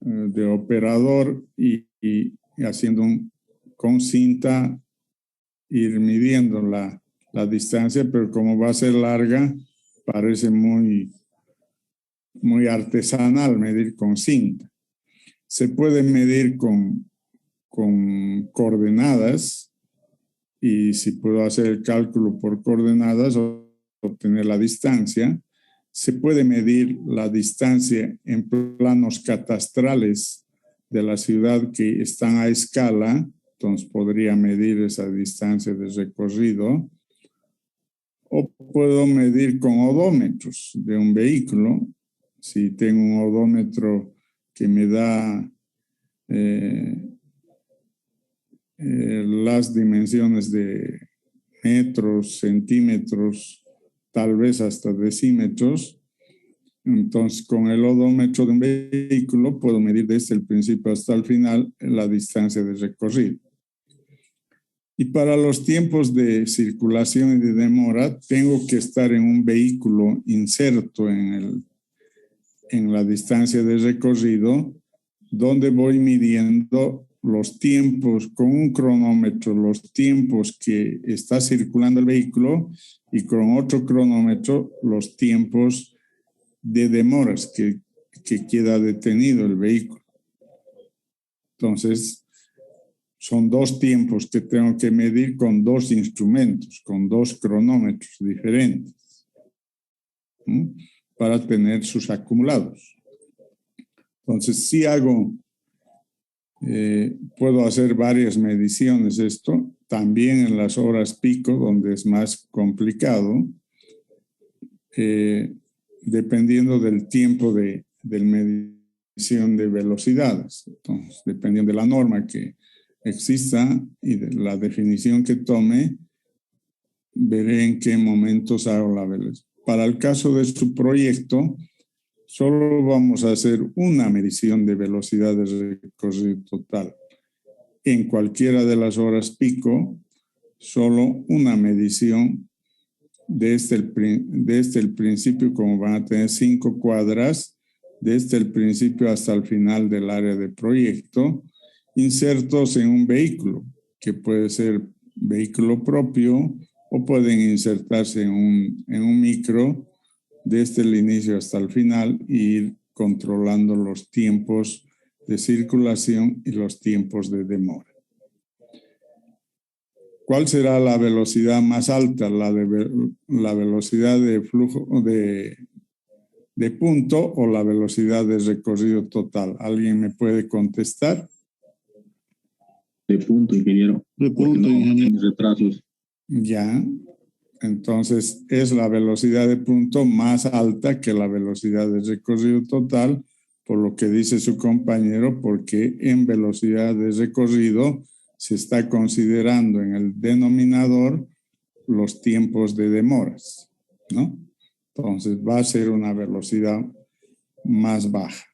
de operador y haciendo con cinta, ir midiendo la distancia, pero como va a ser larga, parece muy artesanal medir con cinta. Se puede medir con coordenadas, y si puedo hacer el cálculo por coordenadas, obtener la distancia. Se puede medir la distancia en planos catastrales de la ciudad que están a escala, entonces podría medir esa distancia de recorrido. O puedo medir con odómetros de un vehículo. Si tengo un odómetro que me da las dimensiones de metros, centímetros, tal vez hasta decímetros, entonces con el odómetro de un vehículo puedo medir desde el principio hasta el final la distancia de recorrido. Y para los tiempos de circulación y de demora, tengo que estar en un vehículo inserto en la distancia de recorrido, donde voy midiendo los tiempos, con un cronómetro, los tiempos que está circulando el vehículo y con otro cronómetro, los tiempos de demoras que queda detenido el vehículo. Entonces, son dos tiempos que tengo que medir con dos instrumentos, con dos cronómetros diferentes, ¿sí? Para tener sus acumulados. Entonces, si hago, puedo hacer varias mediciones esto, también en las horas pico, donde es más complicado, dependiendo del tiempo de medición de velocidades. Entonces, dependiendo de la norma que exista y de la definición que tome, veré en qué momentos hago la velocidad. Para el caso de su proyecto, solo vamos a hacer una medición de velocidad de recorrido total. En cualquiera de las horas pico, solo una medición desde el principio, como van a tener 5 cuadras, desde el principio hasta el final del área de proyecto, insertos en un vehículo, que puede ser vehículo propio o pueden insertarse en un micro desde el inicio hasta el final e ir controlando los tiempos de circulación y los tiempos de demora. ¿Cuál será la velocidad más alta? La velocidad de flujo de punto o la velocidad de recorrido total. ¿Alguien me puede contestar? De punto, ingeniero. De punto, ingeniero. Retrasos. Ya. Entonces, es la velocidad de punto más alta que la velocidad de recorrido total, por lo que dice su compañero, porque en velocidad de recorrido se está considerando en el denominador los tiempos de demoras, ¿no? Entonces, va a ser una velocidad más baja.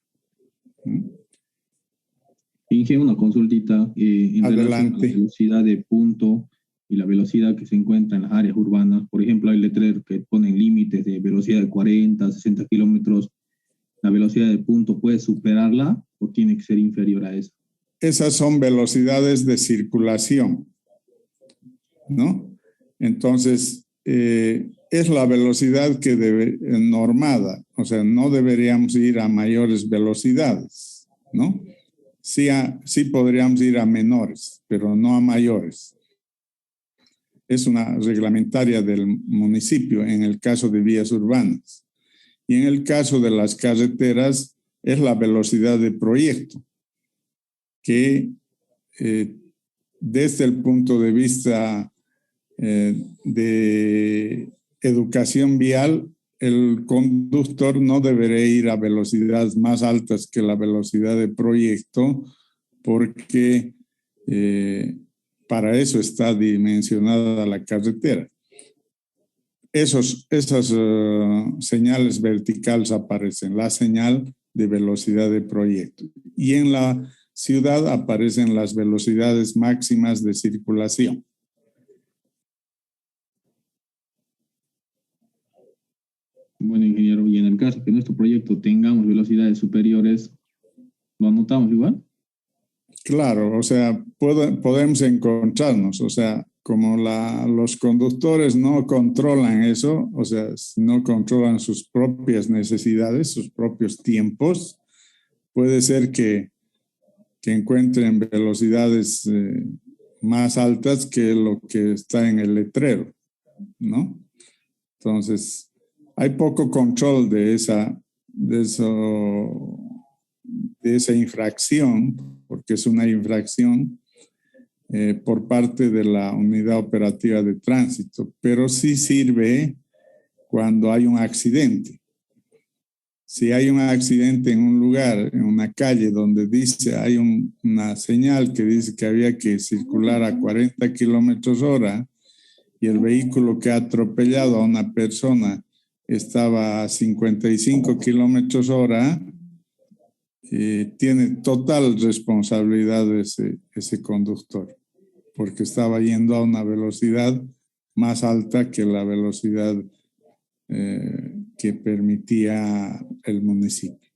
Inge, una consultita. En relación a Adelante. la velocidad de punto y la velocidad que se encuentra en las áreas urbanas. Por ejemplo, hay letreros que ponen límites de velocidad de 40, 60 kilómetros. ¿La velocidad de punto puede superarla o tiene que ser inferior a esa? Esas son velocidades de circulación, ¿no? Entonces, es la velocidad que normada, o sea, no deberíamos ir a mayores velocidades, ¿no? Sí podríamos ir a menores, pero no a mayores. Es una reglamentaria del municipio en el caso de vías urbanas. Y en el caso de las carreteras es la velocidad de proyecto, que desde el punto de vista de educación vial, el conductor no debería ir a velocidades más altas que la velocidad de proyecto, porque para eso está dimensionada la carretera. Esas señales verticales aparecen, la señal de velocidad de proyecto. Y en la ciudad aparecen las velocidades máximas de circulación. Bueno, ingeniero, y en el caso que nuestro proyecto tengamos velocidades superiores, ¿lo anotamos igual? Claro, o sea, podemos encontrarnos, o sea, como los conductores no controlan eso, o sea, no controlan sus propias necesidades, sus propios tiempos, puede ser que encuentren velocidades más altas que lo que está en el letrero, ¿no? Entonces, hay poco control de esa infracción, porque es una infracción por parte de la unidad operativa de tránsito, pero sí sirve cuando hay un accidente. Si hay un accidente en un lugar, en una calle donde hay una señal que dice que había que circular a 40 kilómetros hora y el vehículo que ha atropellado a una persona estaba a 55 kilómetros hora, tiene total responsabilidad ese conductor, porque estaba yendo a una velocidad más alta que la velocidad que permitía el municipio,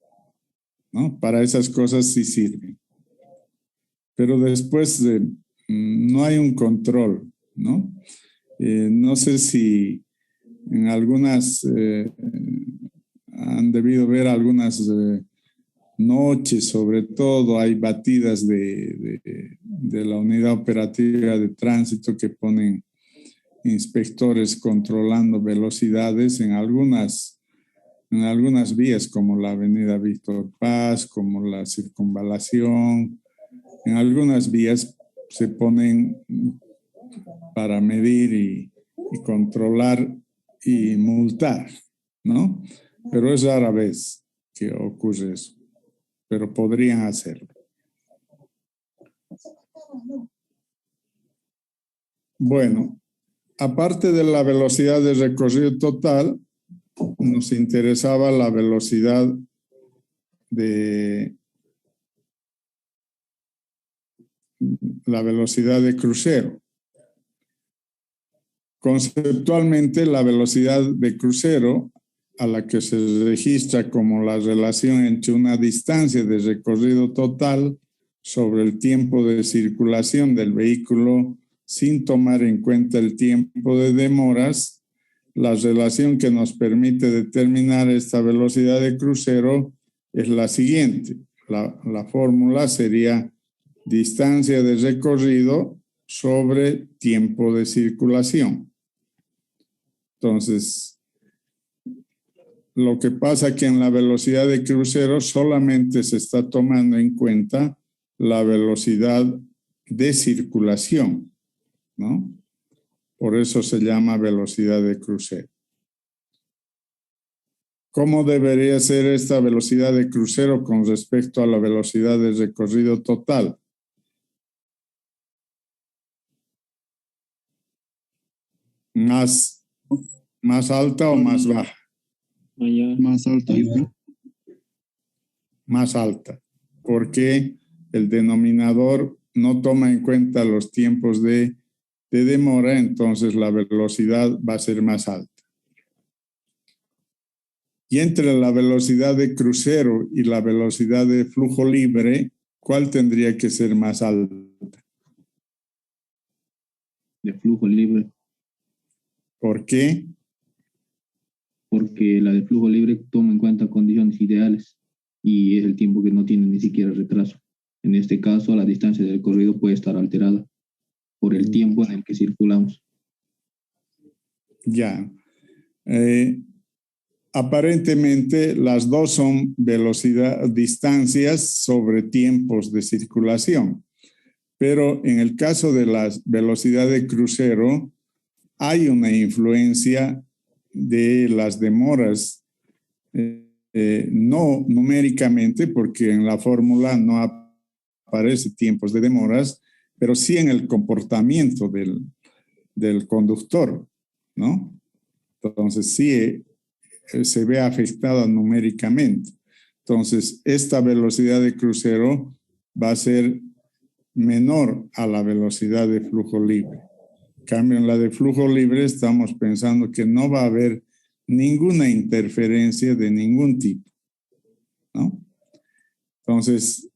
¿no? Para esas cosas sí sirven. pero después no hay un control, ¿no? No sé si en algunas, han debido ver algunas noches, sobre todo, hay batidas de la unidad operativa de tránsito que ponen inspectores controlando velocidades en algunas vías, como la avenida Víctor Paz, como la circunvalación. En algunas vías se ponen para medir y controlar y multar, ¿no? Pero es rara vez que ocurre eso, pero podrían hacerlo. Bueno, aparte de la velocidad de recorrido total, nos interesaba la velocidad de crucero. Conceptualmente, la velocidad de crucero, a la que se registra como la relación entre una distancia de recorrido total sobre el tiempo de circulación del vehículo sin tomar en cuenta el tiempo de demoras, la relación que nos permite determinar esta velocidad de crucero es la siguiente. La fórmula sería distancia de recorrido sobre tiempo de circulación. Entonces, lo que pasa es que en la velocidad de crucero solamente se está tomando en cuenta la velocidad de circulación, ¿no? Por eso se llama velocidad de crucero. ¿Cómo debería ser esta velocidad de crucero con respecto a la velocidad de recorrido total? ¿Más alta o más baja? Más alta. Más alta, porque el denominador no toma en cuenta los tiempos de demora, entonces la velocidad va a ser más alta. Y entre la velocidad de crucero y la velocidad de flujo libre, ¿cuál tendría que ser más alta? De flujo libre. ¿Por qué? Porque la de flujo libre toma en cuenta condiciones ideales y es el tiempo que no tiene ni siquiera retraso. En este caso, la distancia del recorrido puede estar alterada por el tiempo en el que circulamos. Ya. Aparentemente, las dos son distancias sobre tiempos de circulación. Pero en el caso de la velocidad de crucero, hay una influencia de las demoras, no numéricamente, porque en la fórmula no aparece tiempos de demoras, pero sí en el comportamiento del conductor, ¿no? Entonces sí se ve afectada numéricamente. Entonces esta velocidad de crucero va a ser menor a la velocidad de flujo libre. En cambio, en la de flujo libre estamos pensando que no va a haber ninguna interferencia de ningún tipo, ¿no? Entonces,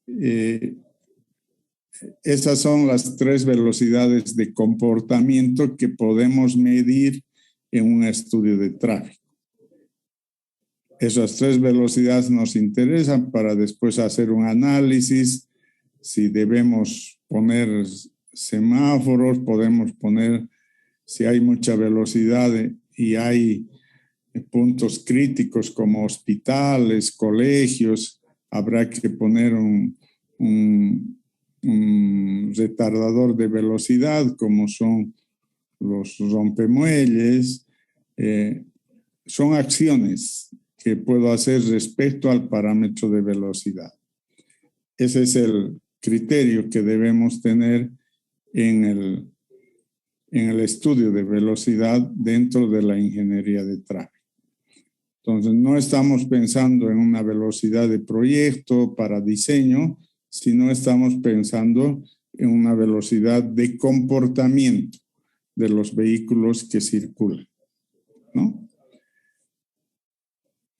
esas son las tres velocidades de comportamiento que podemos medir en un estudio de tráfico. Esas tres velocidades nos interesan para después hacer un análisis. Si debemos poner semáforos, podemos poner, si hay mucha velocidad y hay puntos críticos como hospitales, colegios, habrá que poner un retardador de velocidad, como son los rompemuelles. Son acciones que puedo hacer respecto al parámetro de velocidad. Ese es el criterio que debemos tener en el estudio de velocidad dentro de la ingeniería de tráfico. Entonces, no estamos pensando en una velocidad de proyecto para diseño, sino estamos pensando en una velocidad de comportamiento de los vehículos que circulan, ¿no?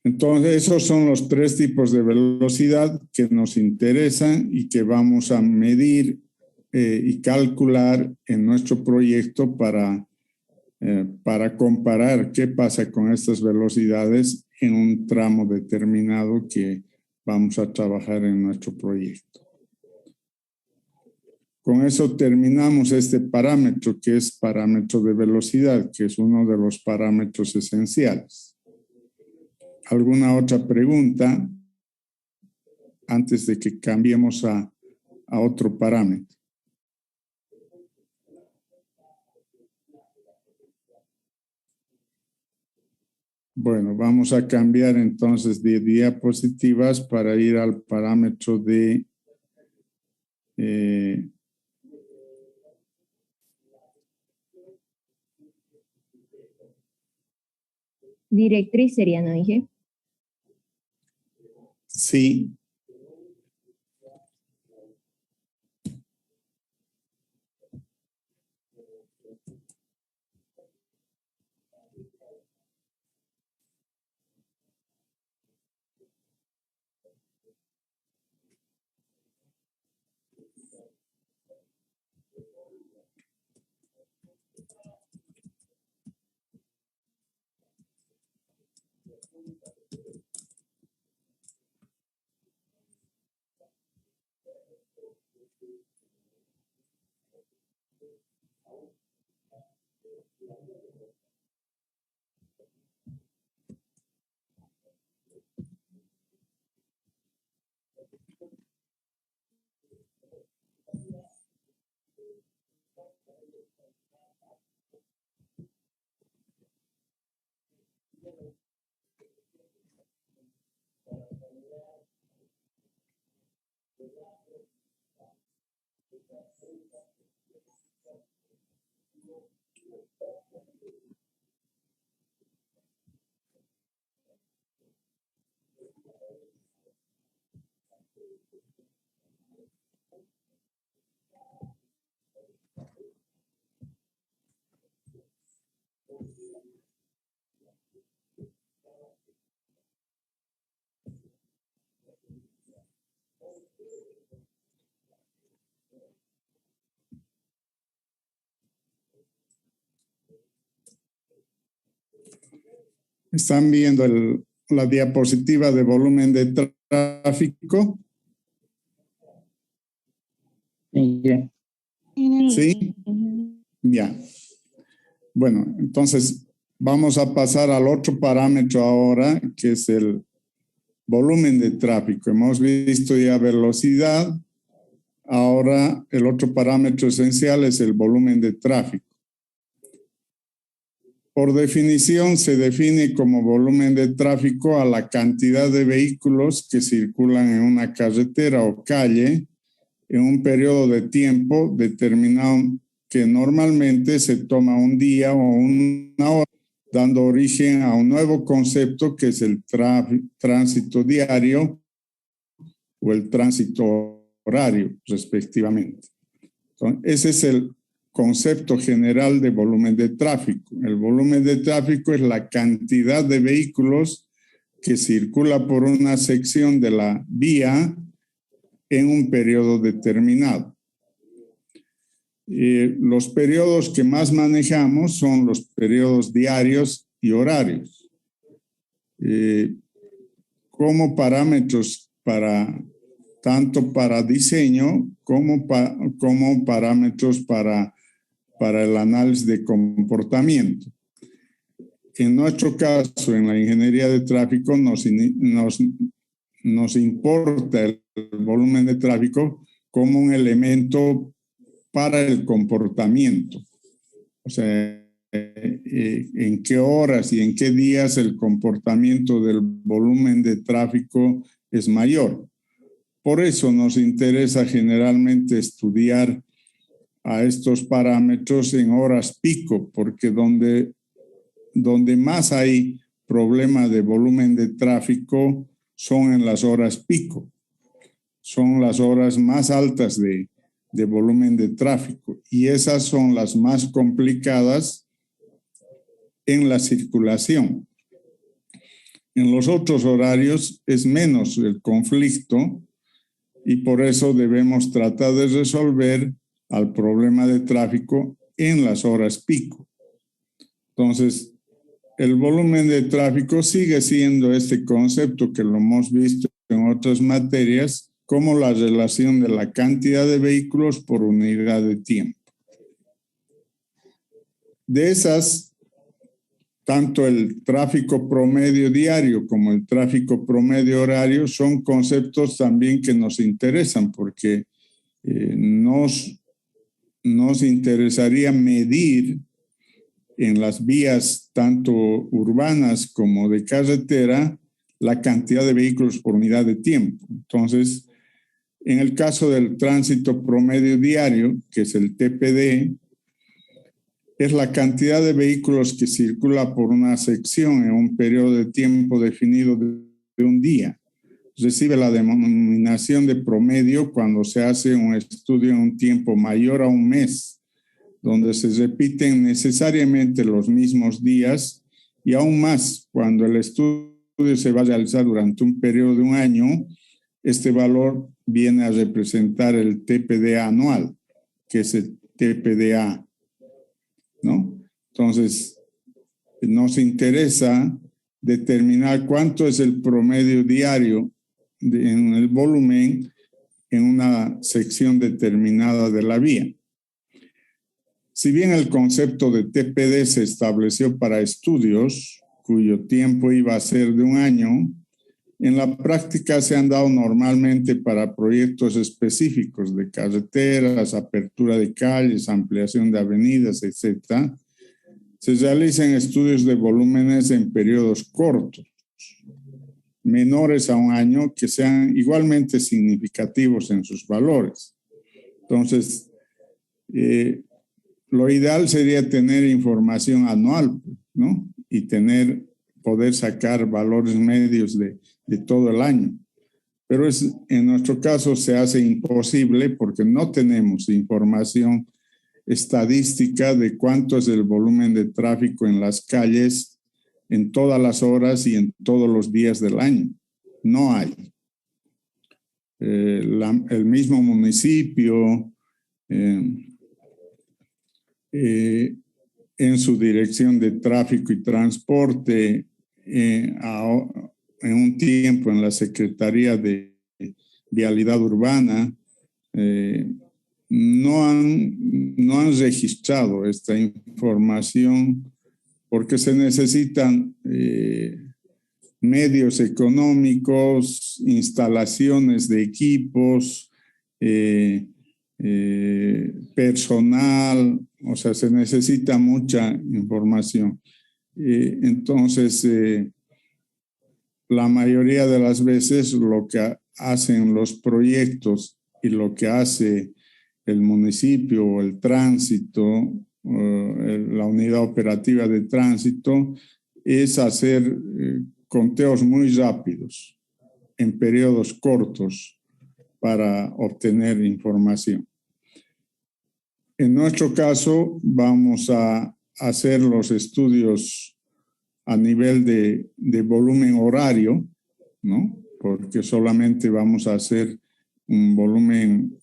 Entonces, esos son los tres tipos de velocidad que nos interesan y que vamos a medir y calcular en nuestro proyecto para comparar qué pasa con estas velocidades en un tramo determinado que vamos a trabajar en nuestro proyecto. Con eso terminamos este parámetro, que es parámetro de velocidad, que es uno de los parámetros esenciales. ¿Alguna otra pregunta antes de que cambiemos a otro parámetro? Bueno, vamos a cambiar entonces de diapositivas para ir al parámetro de directriz sería, ¿no dije? Sí. ¿Están viendo la diapositiva de volumen de tráfico? ¿Sí? Ya. Bueno, entonces vamos a pasar al otro parámetro ahora, que es el volumen de tráfico. Hemos visto ya velocidad. Ahora el otro parámetro esencial es el volumen de tráfico. Por definición, se define como volumen de tráfico a la cantidad de vehículos que circulan en una carretera o calle en un periodo de tiempo determinado que normalmente se toma un día o una hora, dando origen a un nuevo concepto que es el tránsito diario o el tránsito horario, respectivamente. Entonces, ese es el concepto general de volumen de tráfico. El volumen de tráfico es la cantidad de vehículos que circula por una sección de la vía en un periodo determinado. Los periodos que más manejamos son los periodos diarios y horarios. Como parámetros tanto para diseño como parámetros para el análisis de comportamiento. En nuestro caso, en la ingeniería de tráfico, nos importa el volumen de tráfico como un elemento para el comportamiento. O sea, en qué horas y en qué días el comportamiento del volumen de tráfico es mayor. Por eso nos interesa generalmente estudiar a estos parámetros en horas pico, porque donde más hay problema de volumen de tráfico son en las horas pico. Son las horas más altas de volumen de tráfico y esas son las más complicadas en la circulación. En los otros horarios es menos el conflicto y por eso debemos tratar de resolver al problema de tráfico en las horas pico. Entonces, el volumen de tráfico sigue siendo este concepto que lo hemos visto en otras materias como la relación de la cantidad de vehículos por unidad de tiempo. De esas, tanto el tráfico promedio diario como el tráfico promedio horario son conceptos también que nos interesan porque nos interesaría medir en las vías tanto urbanas como de carretera la cantidad de vehículos por unidad de tiempo. Entonces, en el caso del tránsito promedio diario, que es el TPD, es la cantidad de vehículos que circula por una sección en un periodo de tiempo definido de un día. Recibe la denominación de promedio cuando se hace un estudio en un tiempo mayor a un mes, donde se repiten necesariamente los mismos días y aún más cuando el estudio se va a realizar durante un periodo de un año, este valor viene a representar el TPD anual, que es el TPDA, ¿no? Entonces, nos interesa determinar cuánto es el promedio diario en el volumen en una sección determinada de la vía. Si bien el concepto de TPD se estableció para estudios cuyo tiempo iba a ser de un año, en la práctica se han dado normalmente para proyectos específicos de carreteras, apertura de calles, ampliación de avenidas, etc. Se realizan estudios de volúmenes en periodos cortos, menores a un año, que sean igualmente significativos en sus valores. Entonces, lo ideal sería tener información anual, ¿no? Y poder sacar valores medios de todo el año. Pero en nuestro caso se hace imposible porque no tenemos información estadística de cuánto es el volumen de tráfico en las calles en todas las horas y en todos los días del año. No hay. El mismo municipio, en su dirección de tráfico y transporte, en un tiempo en la Secretaría de Vialidad Urbana, no han registrado esta información porque se necesitan medios económicos, instalaciones de equipos, personal, o sea, se necesita mucha información. Entonces, la mayoría de las veces lo que hacen los proyectos y lo que hace el municipio o el tránsito, la unidad operativa de tránsito, es hacer conteos muy rápidos en periodos cortos para obtener información. En nuestro caso, vamos a hacer los estudios a nivel de volumen horario, ¿no? Porque solamente vamos a hacer un volumen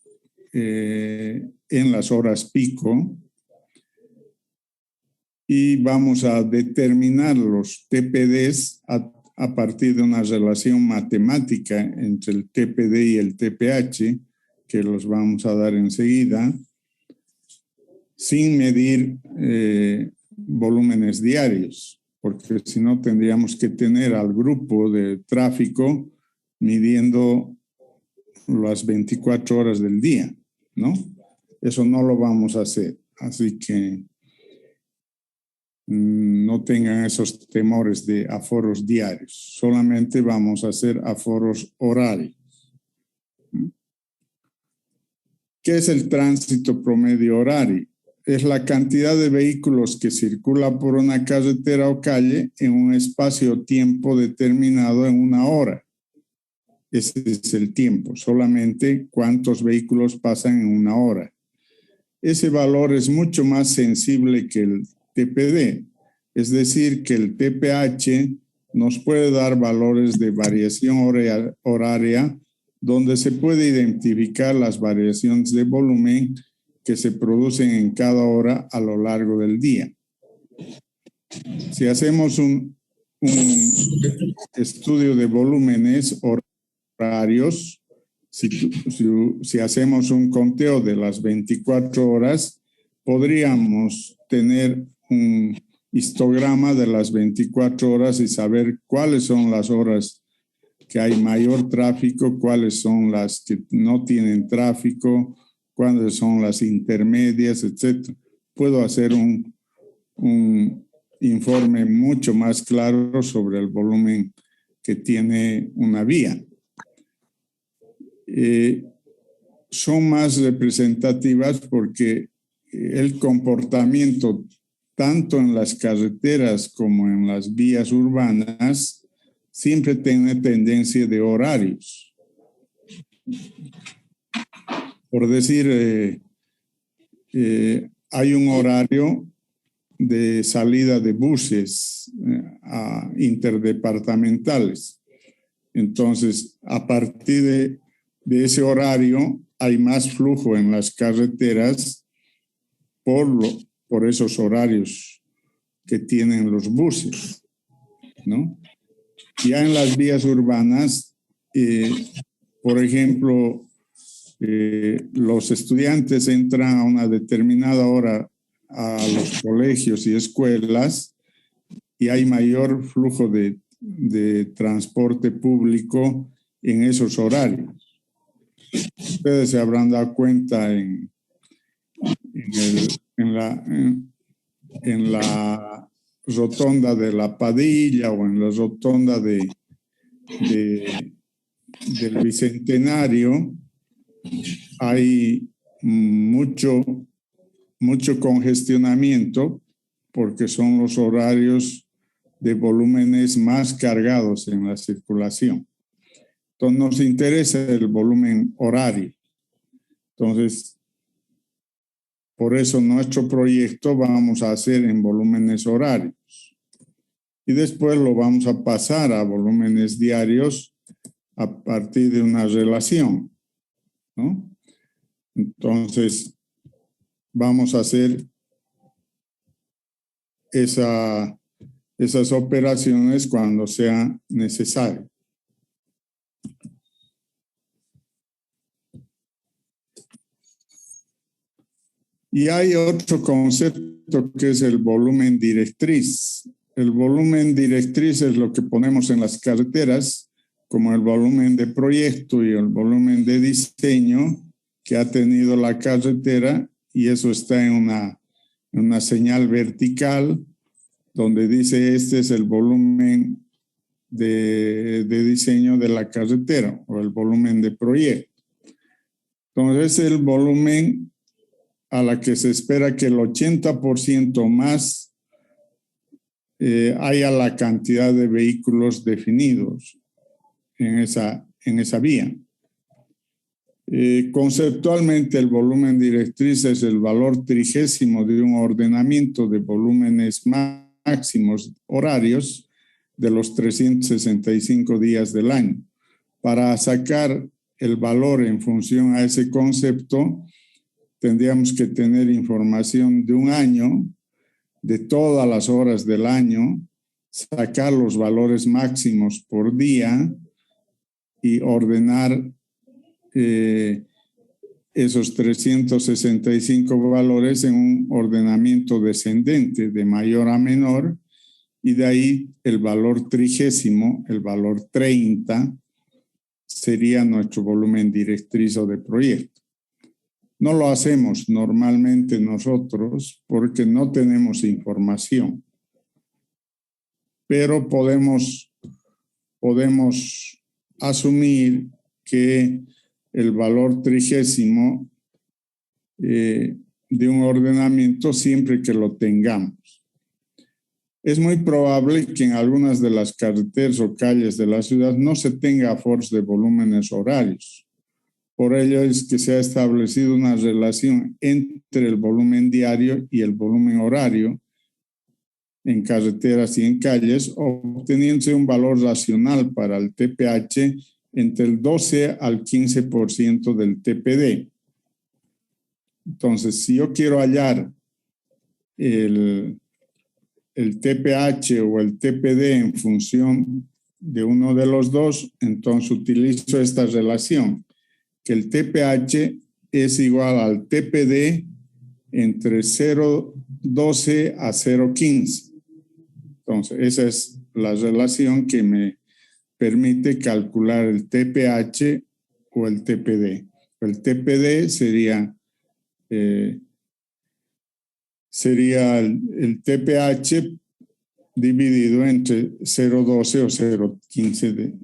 en las horas pico y vamos a determinar los TPDs a partir de una relación matemática entre el TPD y el TPH, que los vamos a dar enseguida, sin medir volúmenes diarios, porque si no tendríamos que tener al grupo de tráfico midiendo las 24 horas del día, ¿no? Eso no lo vamos a hacer, así que no tengan esos temores de aforos diarios, solamente vamos a hacer aforos horarios. ¿Qué es el tránsito promedio horario? Es la cantidad de vehículos que circula por una carretera o calle en un espacio-tiempo determinado en una hora. Ese es el tiempo, solamente cuántos vehículos pasan en una hora. Ese valor es mucho más sensible que el TPD, es decir, que el TPH nos puede dar valores de variación horaria donde se puede identificar las variaciones de volumen que se producen en cada hora a lo largo del día. Si hacemos un estudio de volúmenes horarios, si hacemos un conteo de las 24 horas, podríamos tener un histograma de las 24 horas y saber cuáles son las horas que hay mayor tráfico, cuáles son las que no tienen tráfico, cuáles son las intermedias, etc. Puedo hacer un informe mucho más claro sobre el volumen que tiene una vía. Son más representativas porque el comportamiento tanto en las carreteras como en las vías urbanas siempre tiene tendencia de horarios. Por decir, hay un horario de salida de buses interdepartamentales. Entonces, a partir de ese horario, hay más flujo en las carreteras por esos horarios que tienen los buses, ¿no? Ya en las vías urbanas, por ejemplo, los estudiantes entran a una determinada hora a los colegios y escuelas y hay mayor flujo de transporte público en esos horarios. Ustedes se habrán dado cuenta en la rotonda de La Padilla o en la rotonda del Bicentenario, hay mucho congestionamiento porque son los horarios de volúmenes más cargados en la circulación. Entonces nos interesa el volumen horario. Entonces, por eso nuestro proyecto vamos a hacer en volúmenes horarios. Y después lo vamos a pasar a volúmenes diarios a partir de una relación, ¿no? Entonces, vamos a hacer esas operaciones cuando sea necesario. Y hay otro concepto que es el volumen directriz. El volumen directriz es lo que ponemos en las carreteras, como el volumen de proyecto y el volumen de diseño que ha tenido la carretera, y eso está en una señal vertical donde dice este es el volumen de diseño de la carretera o el volumen de proyecto. Entonces es el volumen a la que se espera que el 80% más haya la cantidad de vehículos definidos en esa vía. Conceptualmente, el volumen directriz es el valor trigésimo de un ordenamiento de volúmenes máximos horarios de los 365 días del año. Para sacar el valor en función a ese concepto, tendríamos que tener información de un año, de todas las horas del año, sacar los valores máximos por día y ordenar esos 365 valores en un ordenamiento descendente de mayor a menor, y de ahí el valor trigésimo, el valor 30, sería nuestro volumen directriz o de proyecto. No lo hacemos normalmente nosotros porque no tenemos información, pero podemos asumir que el valor trigésimo de un ordenamiento siempre que lo tengamos. Es muy probable que en algunas de las carreteras o calles de la ciudad no se tenga force de volúmenes horarios. Por ello es que se ha establecido una relación entre el volumen diario y el volumen horario en carreteras y en calles, obteniéndose un valor racional para el TPH entre el 12 al 15% del TPD. Entonces, si yo quiero hallar el TPH o el TPD en función de uno de los dos, entonces utilizo esta relación, que el TPH es igual al TPD entre 0,12 a 0,15. Entonces, esa es la relación que me permite calcular el TPH o el TPD. El TPD sería el TPH dividido entre 0,12 o 0,15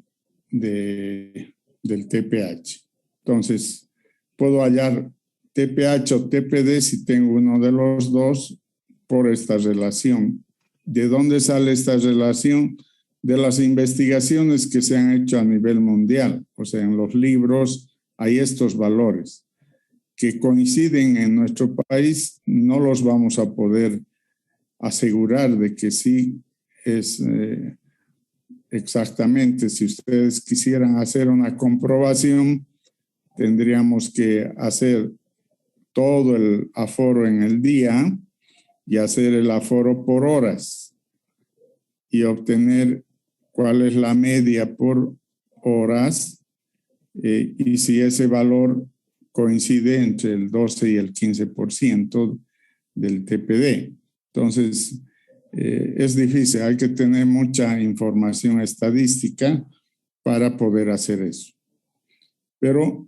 del TPH. Entonces, puedo hallar TPH o TPD si tengo uno de los dos por esta relación. ¿De dónde sale esta relación? De las investigaciones que se han hecho a nivel mundial. O sea, en los libros hay estos valores que coinciden en nuestro país. No los vamos a poder asegurar de que sí es exactamente. Si ustedes quisieran hacer una comprobación, tendríamos que hacer todo el aforo en el día y hacer el aforo por horas y obtener cuál es la media por horas y si ese valor coincide entre el 12 y el 15% del TPD. Entonces, es difícil, hay que tener mucha información estadística para poder hacer eso. Pero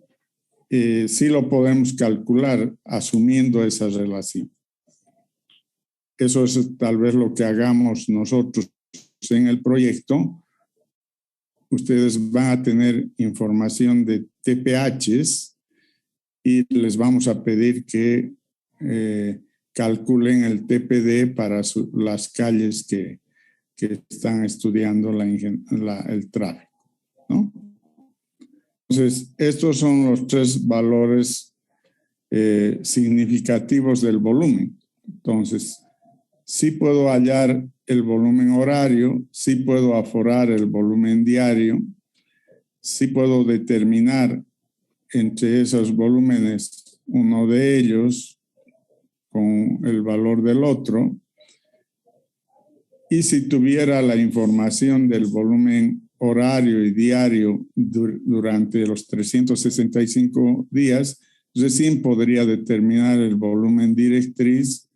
sí lo podemos calcular asumiendo esa relación. Eso es tal vez lo que hagamos nosotros en el proyecto. Ustedes van a tener información de TPHs y les vamos a pedir que calculen el TPD para las calles que están estudiando el tráfico, ¿no? Entonces, estos son los tres valores significativos del volumen. Entonces, sí puedo hallar el volumen horario, sí puedo aforar el volumen diario, sí puedo determinar entre esos volúmenes uno de ellos con el valor del otro. Y si tuviera la información del volumen horario y diario durante los 365 días, recién podría determinar el volumen directriz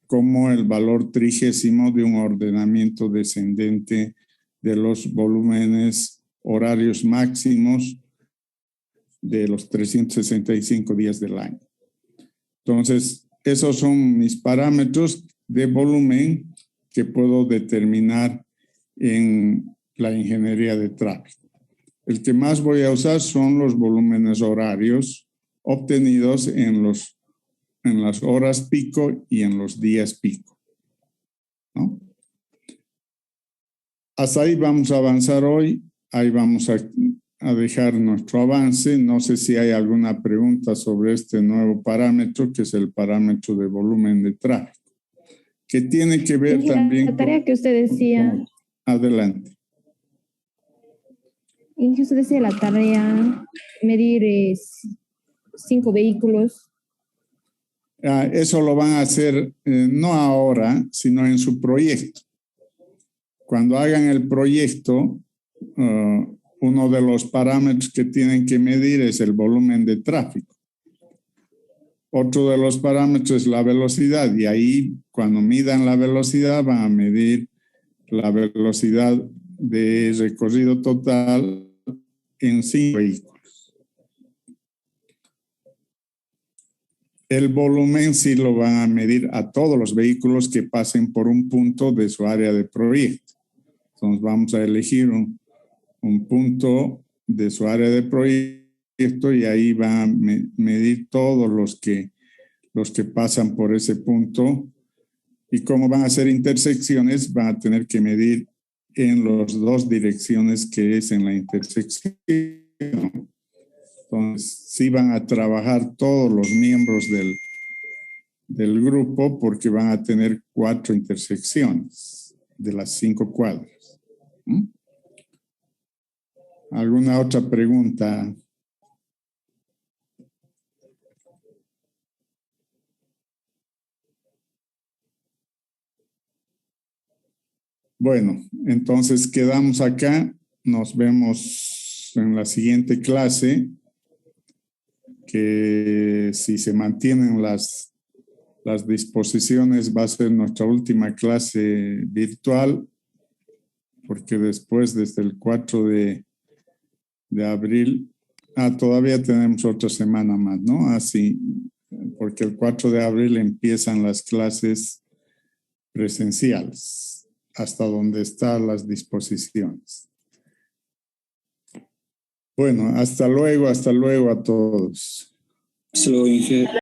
como el valor trigésimo de un ordenamiento descendente de los volúmenes horarios máximos de los 365 días del año. Entonces, esos son mis parámetros de volumen que puedo determinar en la ingeniería de tráfico. El que más voy a usar son los volúmenes horarios obtenidos en las horas pico y en los días pico, ¿no? Hasta ahí vamos a avanzar hoy. Ahí vamos a dejar nuestro avance. No sé si hay alguna pregunta sobre este nuevo parámetro, que es el parámetro de volumen de tráfico, que tiene que ver también la tarea que usted decía. Adelante. Y usted decía la tarea, medir 5 vehículos. Eso lo van a hacer no ahora, sino en su proyecto. Cuando hagan el proyecto, uno de los parámetros que tienen que medir es el volumen de tráfico. Otro de los parámetros es la velocidad, y ahí cuando midan la velocidad van a medir la velocidad de recorrido total en 5 vehículos. El volumen sí lo van a medir a todos los vehículos que pasen por un punto de su área de proyecto. Entonces vamos a elegir un punto de su área de proyecto y ahí van a medir todos los que pasan por ese punto. Y como van a ser intersecciones, van a tener que medir en las dos direcciones que es en la intersección. Entonces, sí van a trabajar todos los miembros del grupo porque van a tener 4 intersecciones de las 5 cuadras. ¿Alguna otra pregunta? Bueno, entonces quedamos acá. Nos vemos en la siguiente clase, que si se mantienen las disposiciones va a ser nuestra última clase virtual, porque después, desde el 4 de abril, todavía tenemos otra semana más, ¿no? Así, porque el 4 de abril empiezan las clases presenciales, hasta donde están las disposiciones. Bueno, hasta luego a todos. Hasta luego, Inge.